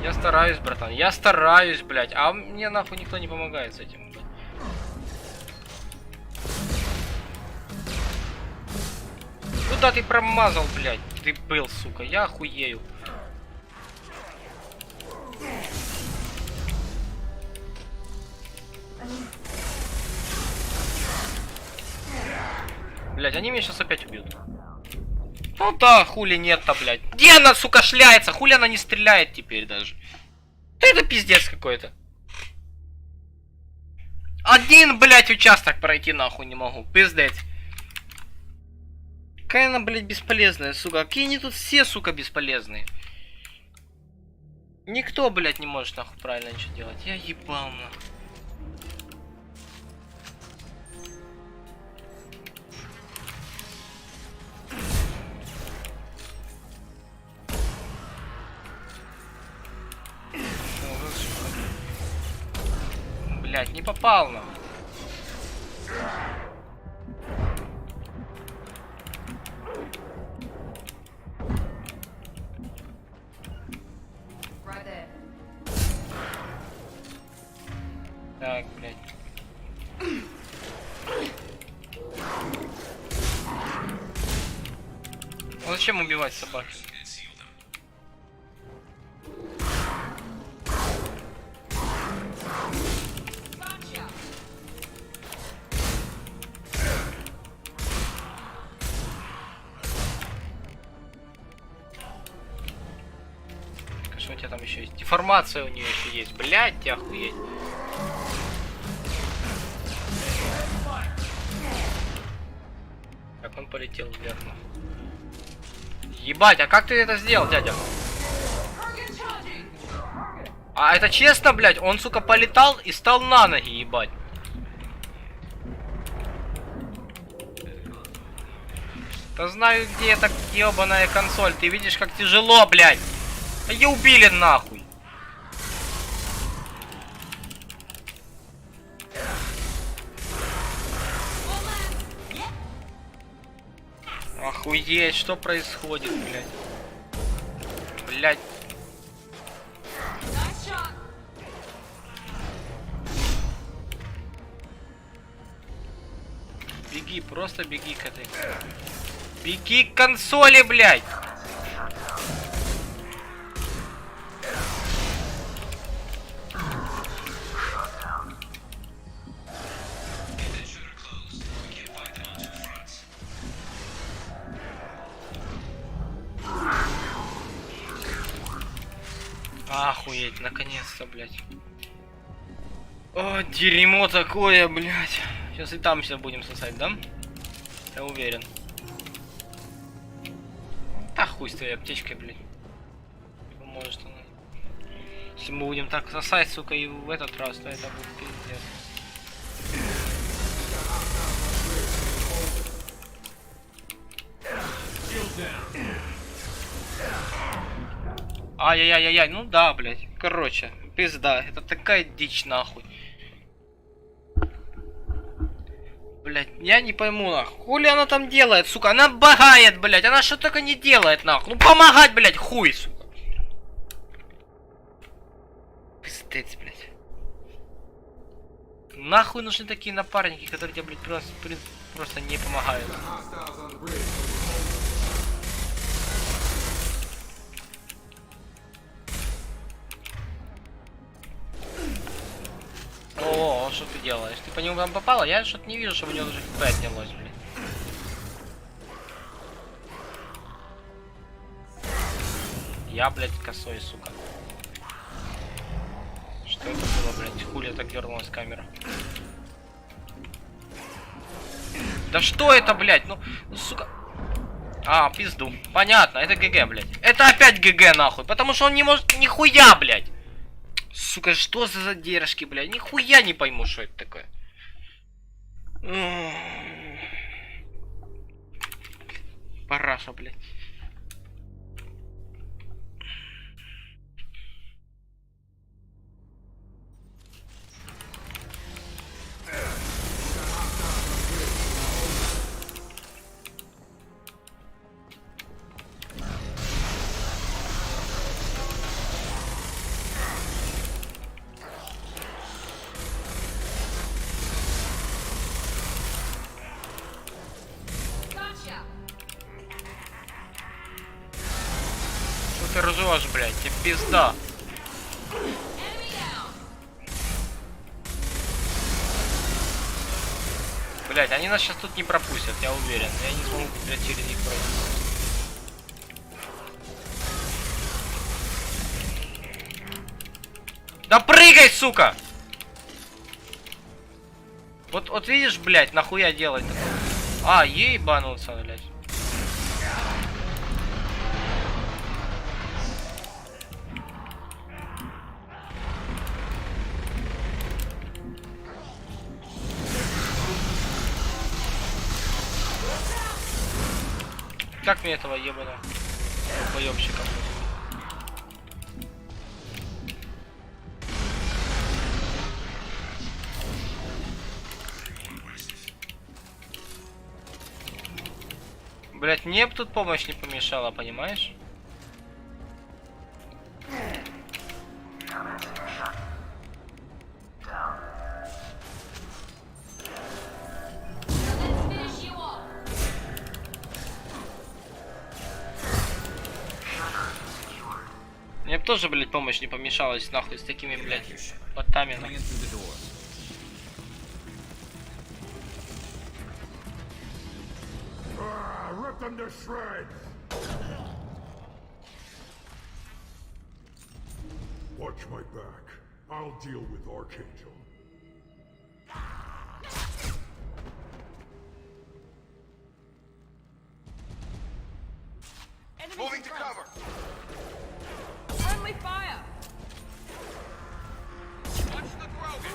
Я стараюсь, братан. Я стараюсь, блядь. А мне нахуй никто не помогает с этим, блядь. Куда ты промазал, блядь? Ты был, сука. Я охуею. Блядь, они меня сейчас опять убьют. Ну да, хули нет-то, блядь. Где она, сука, шляется? Хули она не стреляет теперь даже? Да это пиздец какой-то. Один, блядь, участок пройти нахуй не могу. Пиздец. Какая она, блядь, бесполезная, сука. Какие они тут все, сука, бесполезные. Никто, блядь, не может нахуй правильно ничего делать. Я ебал нахуй. Блядь, не попал на. Так, блядь. Ну зачем убивать собак? Что у тебя там еще есть? Деформация у нее еще есть. Блядь, охуеть. Как он полетел вверх. Ебать, а как ты это сделал, дядя? А это честно, блядь? Он, сука, полетал и стал на ноги, ебать. Да знаю, где эта ебаная консоль. Ты видишь, как тяжело, блядь. Ее убили нахуй. Охуеть, что происходит, блядь? Блядь. Беги, просто беги к этой. Беги к консоли, блядь! Охуеть, наконец-то, блядь. О, дерьмо такое, блядь. Сейчас и там все будем сосать, да? Я уверен. Да хуй с твоей аптечкой, блядь. Может она... Если мы будем так сосать, сука, и в этот раз, то это будет пиздец. Ай-яй-яй-яй, ну да, блядь. Короче, пизда. Это такая дичь, нахуй. Блядь, я не пойму, нахуй. Хули она там делает, сука? Она багает, блядь. Она что только не делает, нахуй. Ну помогать, блядь, хуй, сука. Пиздец, блядь. Нахуй нужны такие напарники, которые тебе, блядь, просто не помогают. О, что ты делаешь? Ты по нему там попала? Я что-то не вижу, чтобы у него даже хп отнялось, блин. Я, блядь, косой, сука. Что это было, блядь? Хули так дернулась камера? Да что это, блядь? Ну, сука. А, пизду. Понятно, это ГГ, блядь. Это опять ГГ, нахуй. Потому что он не может нихуя, блядь. Сука, что за задержки, блядь? Нихуя не пойму, что это такое. Параша, блядь. Ты ржешь, блядь, тебе пизда. Блядь, они нас сейчас тут не пропустят, я уверен. Я не смогу, блядь, через них пройти. Да прыгай, сука! Вот видишь, блядь, нахуя делать такое? А, ебанулся, блядь. Как мне этого ебаного поёбщика? Блять, мне б тут помощь не помешала, понимаешь? Мне б тоже, блять, помощь не помешалась, нахуй, с такими, блять, ботами.
Rip them to shreds! Watch my back. I'll deal with Archangel.
Moving to cover!
Friendly fire!
Watch the Grogan!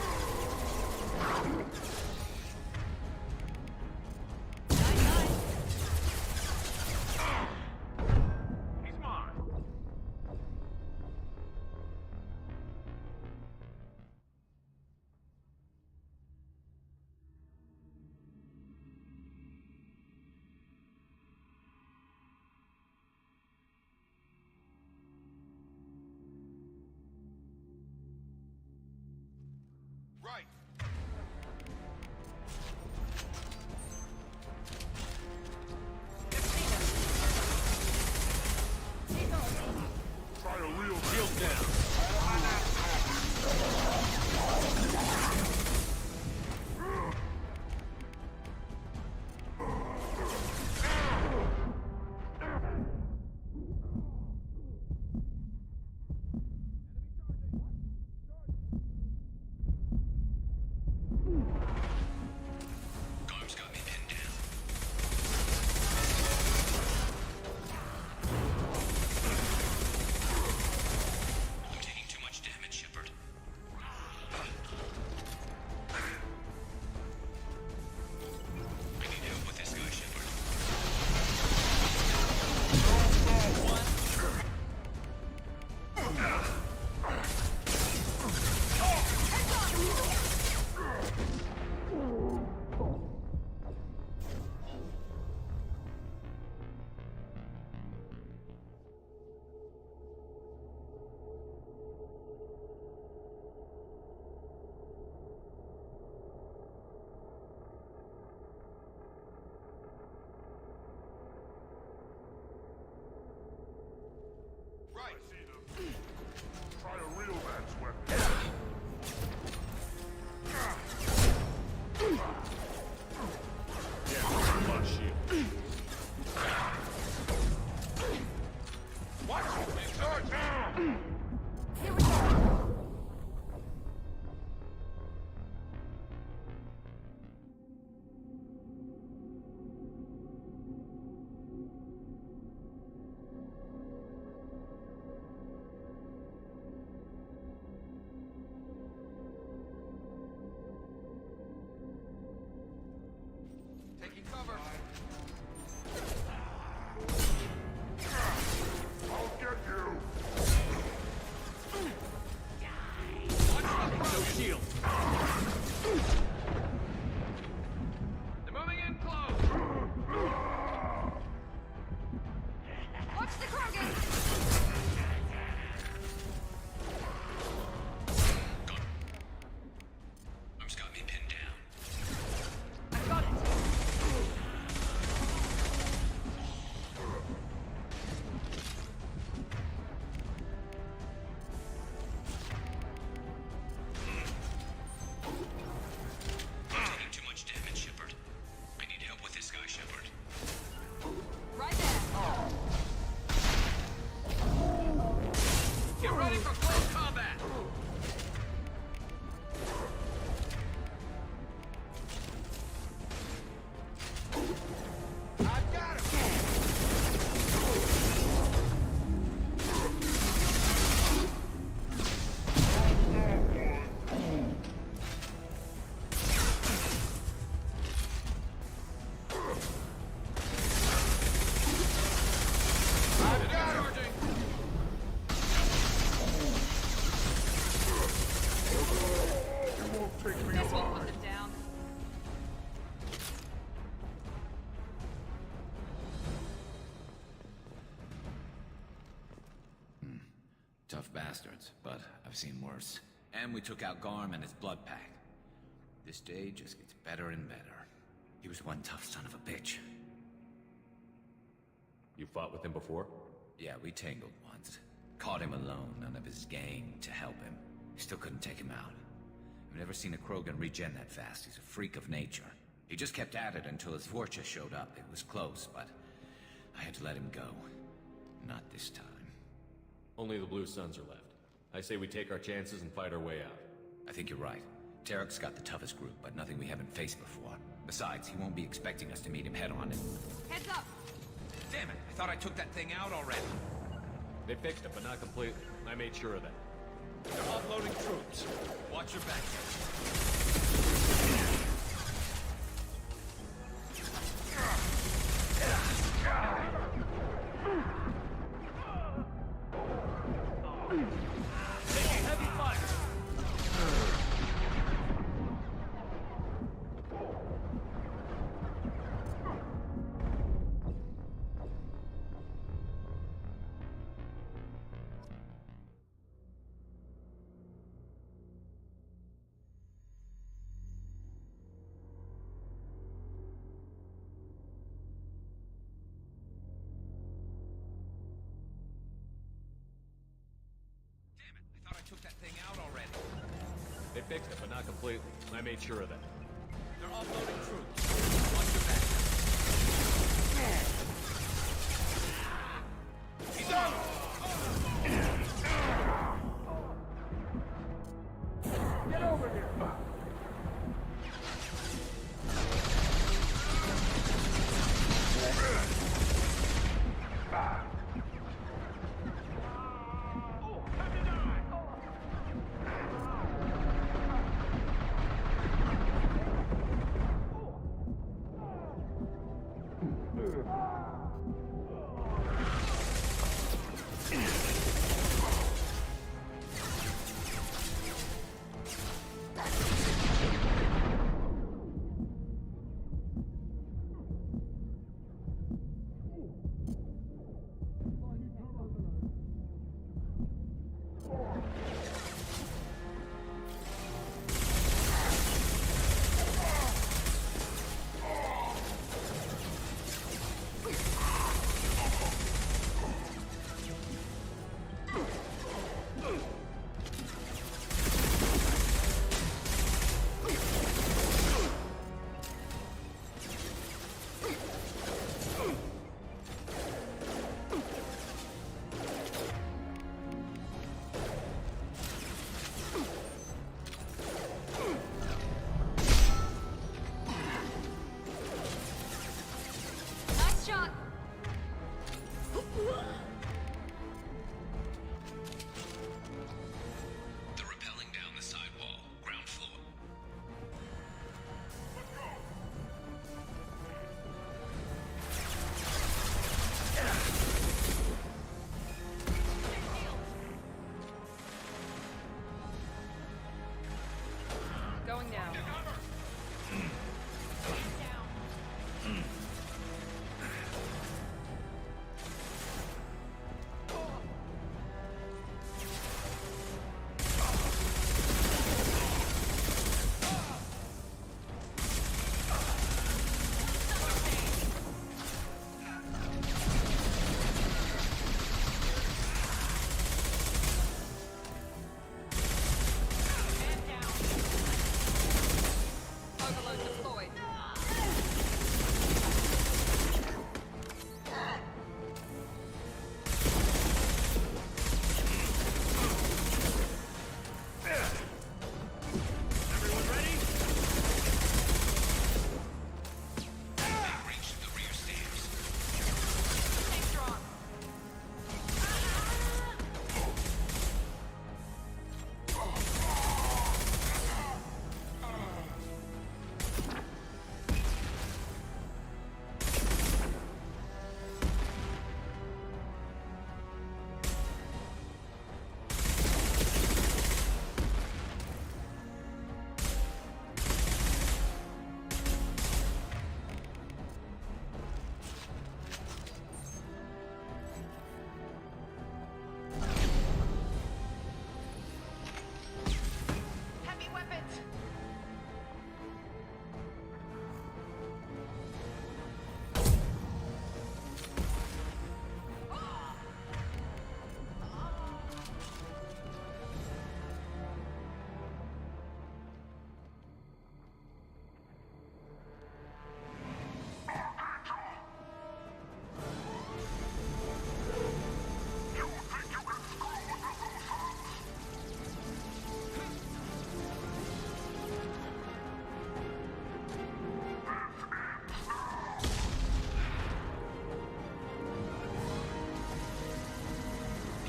Right.
Try a real shield down.
Tough bastards, but I've seen worse. And we took out Garm and his blood pack. This day just gets better and better. He was one tough son of a bitch.
You fought with him before?
Yeah, we tangled once. Caught him alone, none of his gang to help him. Still couldn't take him out. I've never seen a Krogan regen that fast. He's a freak of nature. He just kept at it until his Vorcha showed up. It was close, but I had to let him go. Not this time.
Only the Blue Suns are left. I say we take our chances and fight our way out.
I think you're right. Tarek's got the toughest group, but nothing we haven't faced before. Besides, he won't be expecting us to meet him head-on and...
Heads up!
Damn it! I thought I took that thing out already.
They fixed it, but not completely. I made sure of that.
They're offloading troops. Watch your back.
Taking heavy fire!
I thought I took that thing out already.
They fixed it, but not completely. I made sure of that.
They're offloading troops. Watch your back. He's out!
Get over here!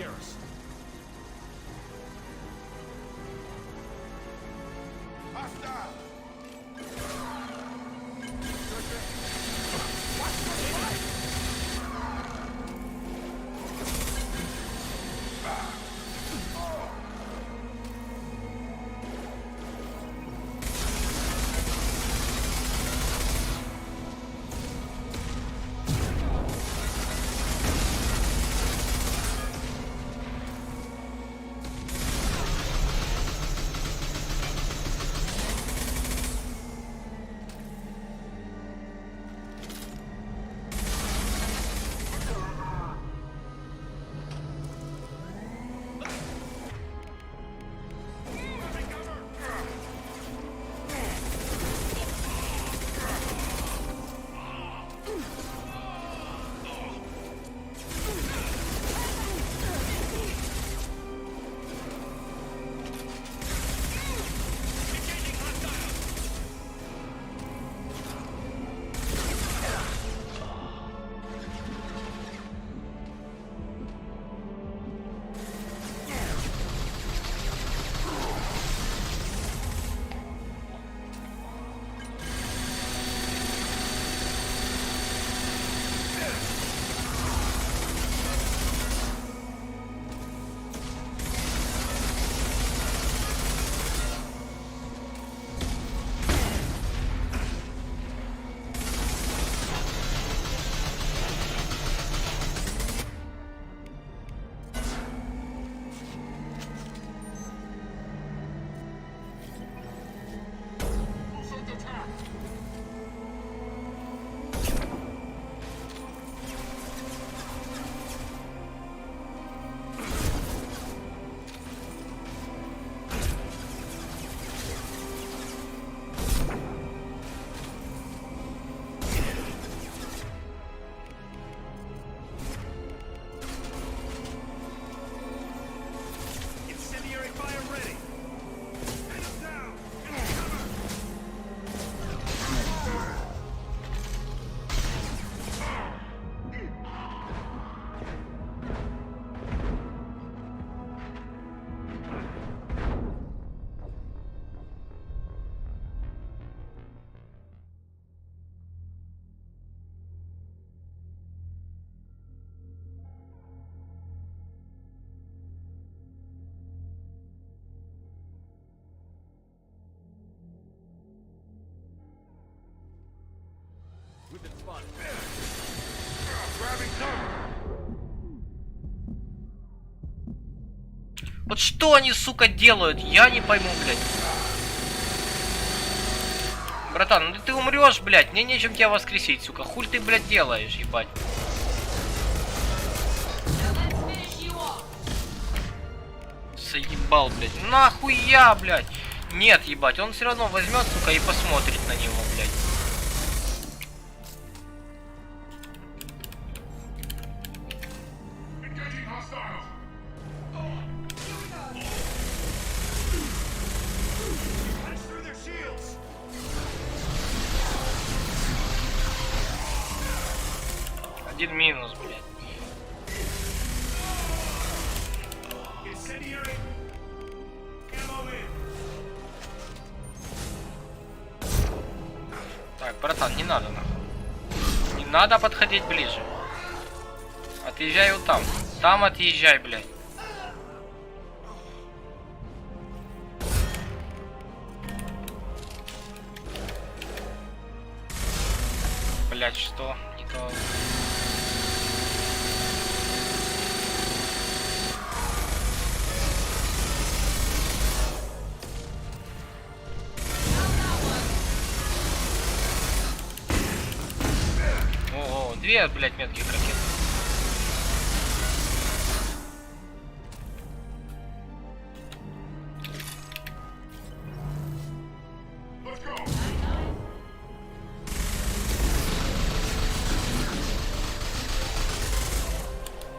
scare us.
Hostile!
We've been spotted.
Grabbing cover!
Вот что они, сука, делают? Я не пойму, блядь. Братан, ну ты умрешь, блядь. Мне нечем тебя воскресить, сука. Хуль ты, блядь, делаешь, ебать. Заебал, блядь. Нахуя, блядь. Нет, ебать. Он все равно возьмет, сука, и посмотрит на него, блядь. Один минус, блядь. Так, братан, не надо нахуй. Не надо подходить ближе. Отъезжай вот там. Там отъезжай, блядь. Блядь, что? Не то. О, две, блядь, метких ракет.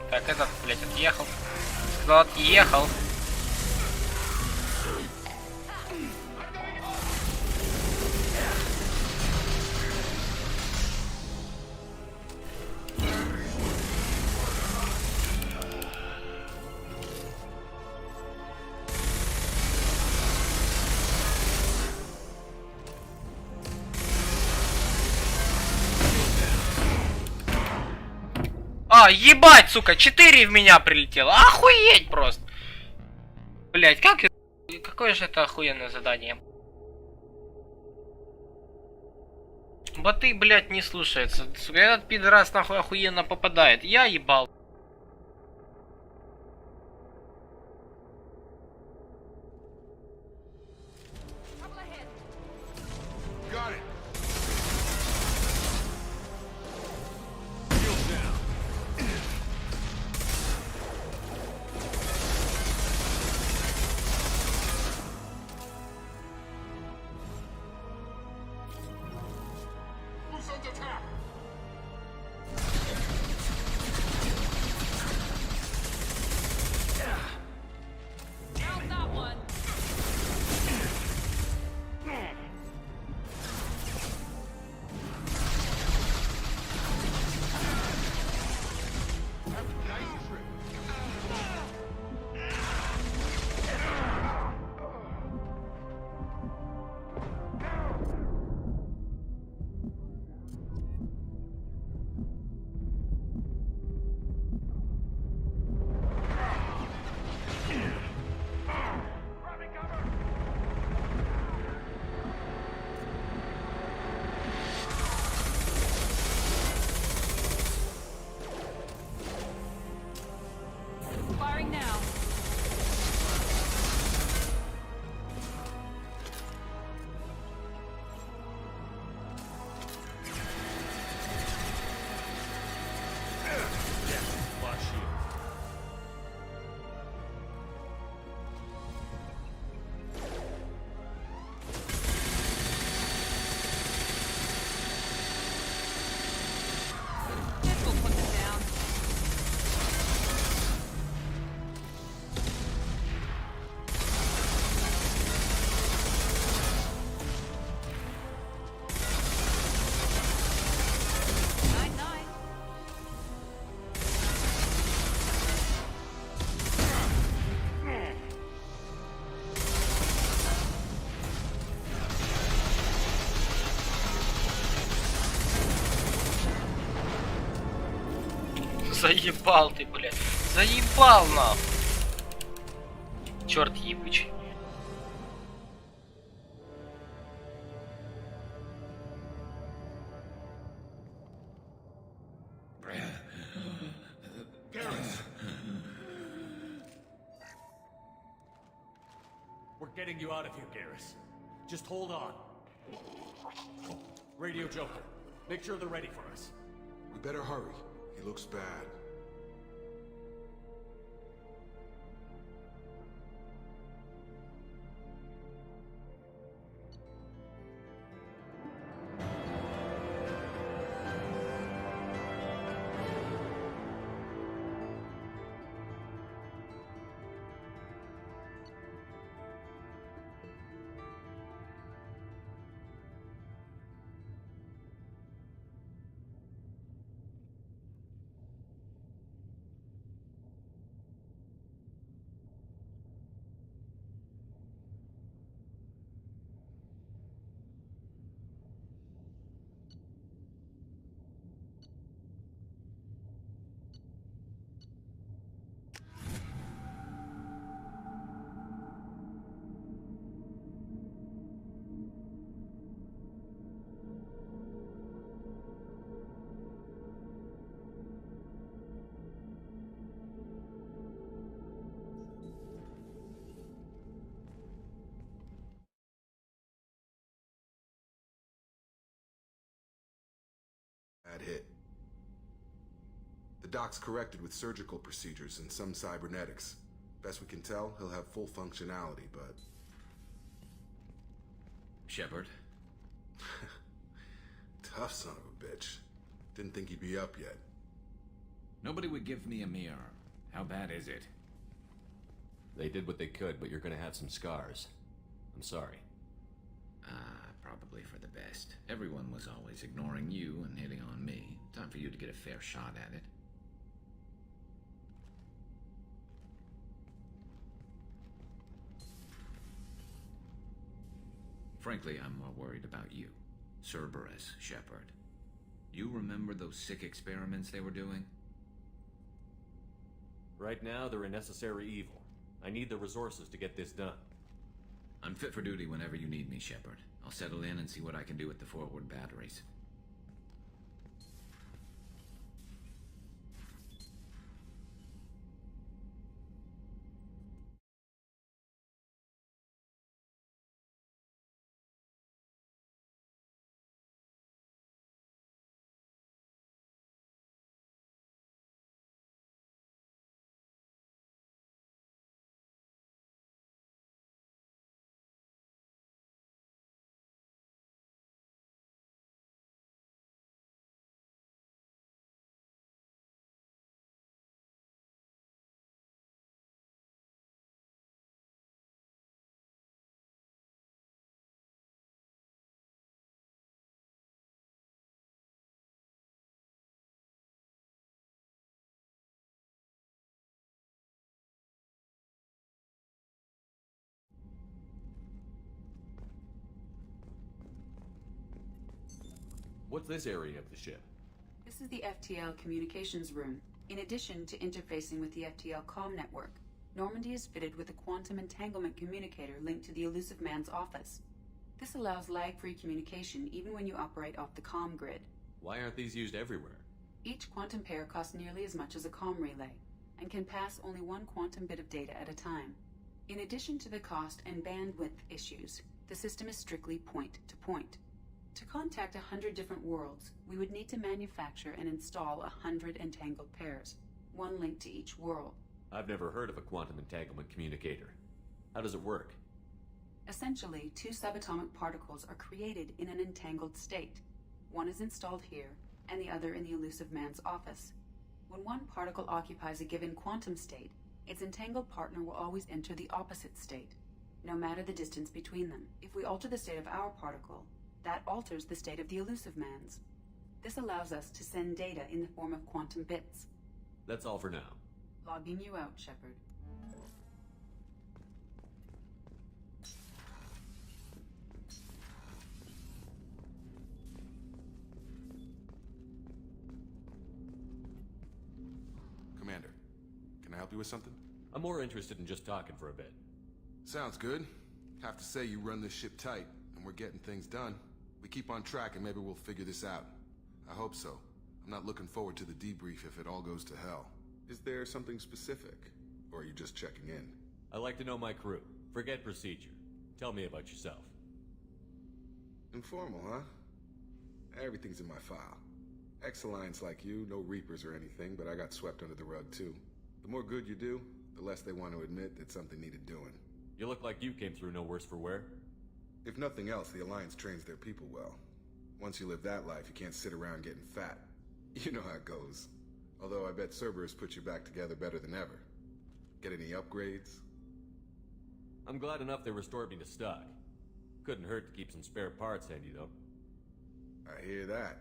Так, этот, блядь, отъехал. Сказал, отъехал. ебать, сука, 4 в меня прилетело. Охуеть просто. Блять, как... Какое же это охуенное задание. Боты, блять, не слушаются. Сука, этот пидорас нахуй охуенно попадает. Я ебал.
Got it. Who's under attack?
How's that one? Firing now. This will put them down. Night, night.
Заебал ты, блядь. Заебал нахуй. Черт ебучий.
We're getting you out of here, Garrus. Just hold on. Radio Joker, make sure they're ready for us.
We better hurry. He looks bad. Bad hit. The doc's corrected with surgical procedures and some cybernetics. Best we can tell, he'll have full functionality, but...
Shepard?
Tough son of a bitch. Didn't think he'd be up yet.
Nobody would give me a mirror. How bad is it?
They did what they could, but you're gonna have some scars. I'm sorry.
Probably for the best. Everyone was always ignoring you and hitting on me. Time for you to get a fair shot at it. Frankly, I'm more worried about you. Cerberus, Shepard. You remember those sick experiments they were doing?
Right now, they're a necessary evil. I need the resources to get this done.
I'm fit for duty whenever you need me, Shepard. I'll settle in and see what I can do with the forward batteries.
What's this area of the ship?
This is the FTL communications room. In addition to interfacing with the FTL comm network, Normandy is fitted with a quantum entanglement communicator linked to the Elusive Man's office. This allows lag-free communication even when you operate off the comm grid.
Why aren't these used everywhere?
Each quantum pair costs nearly as much as a comm relay, and can pass only one quantum bit of data at a time. In addition to the cost and bandwidth issues, the system is strictly point-to-point. To contact 100 different worlds, we would need to manufacture and install 100 entangled pairs, one linked to each world.
I've never heard of a quantum entanglement communicator. How does it work?
Essentially, two subatomic particles are created in an entangled state. One is installed here, and the other in the Elusive Man's office. When one particle occupies a given quantum state, its entangled partner will always enter the opposite state, no matter the distance between them. If we alter the state of our particle, that alters the state of the Elusive Man's. This allows us to send data in the form of quantum bits.
That's all for now.
Logging you out, Shepard.
Commander, can I help you with something?
I'm more interested in just talking for a bit.
Sounds good. Have to say you run this ship tight, and we're getting things done. We keep on track and maybe we'll figure this out. I hope so. I'm not looking forward to the debrief if it all goes to hell. Is there something specific? Or are you just checking in?
I like to know my crew. Forget procedure. Tell me about yourself.
Informal, huh? Everything's in my file. Ex-Alliance like you, no Reapers or anything, but I got swept under the rug too. The more good you do, the less they want to admit that something needed doing.
You look like you came through no worse for wear.
If nothing else, the Alliance trains their people well. Once you live that life, you can't sit around getting fat. You know how it goes. Although I bet Cerberus put you back together better than ever. Get any upgrades?
I'm glad enough they restored me to stock. Couldn't hurt to keep some spare parts handy, though.
I hear that.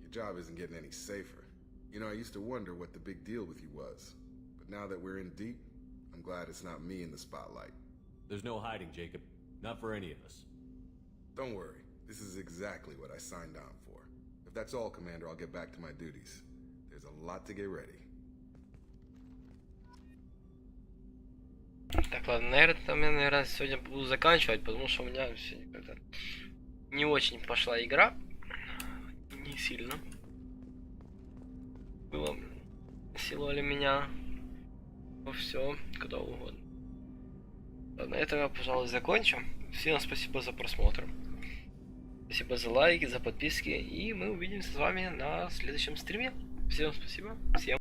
Your job isn't getting any safer. You know, I used to wonder what the big deal with you was. But now that we're in deep, I'm glad it's not me in the spotlight.
There's no hiding, Jacob. Not for any of us.
Don't worry. This is exactly what I signed on for. If that's all, Commander, I'll get back to my duties. There's a lot to get ready.
Так, ладно, наверное, сегодня буду заканчивать, потому что у меня сегодня как-то не очень пошла игра. Не сильно. Было... Силовали меня во все, куда угодно. На этом я, пожалуй, закончу. Всем спасибо за просмотр. Спасибо за лайки, за подписки. И мы увидимся с вами на следующем стриме. Всем спасибо. Всем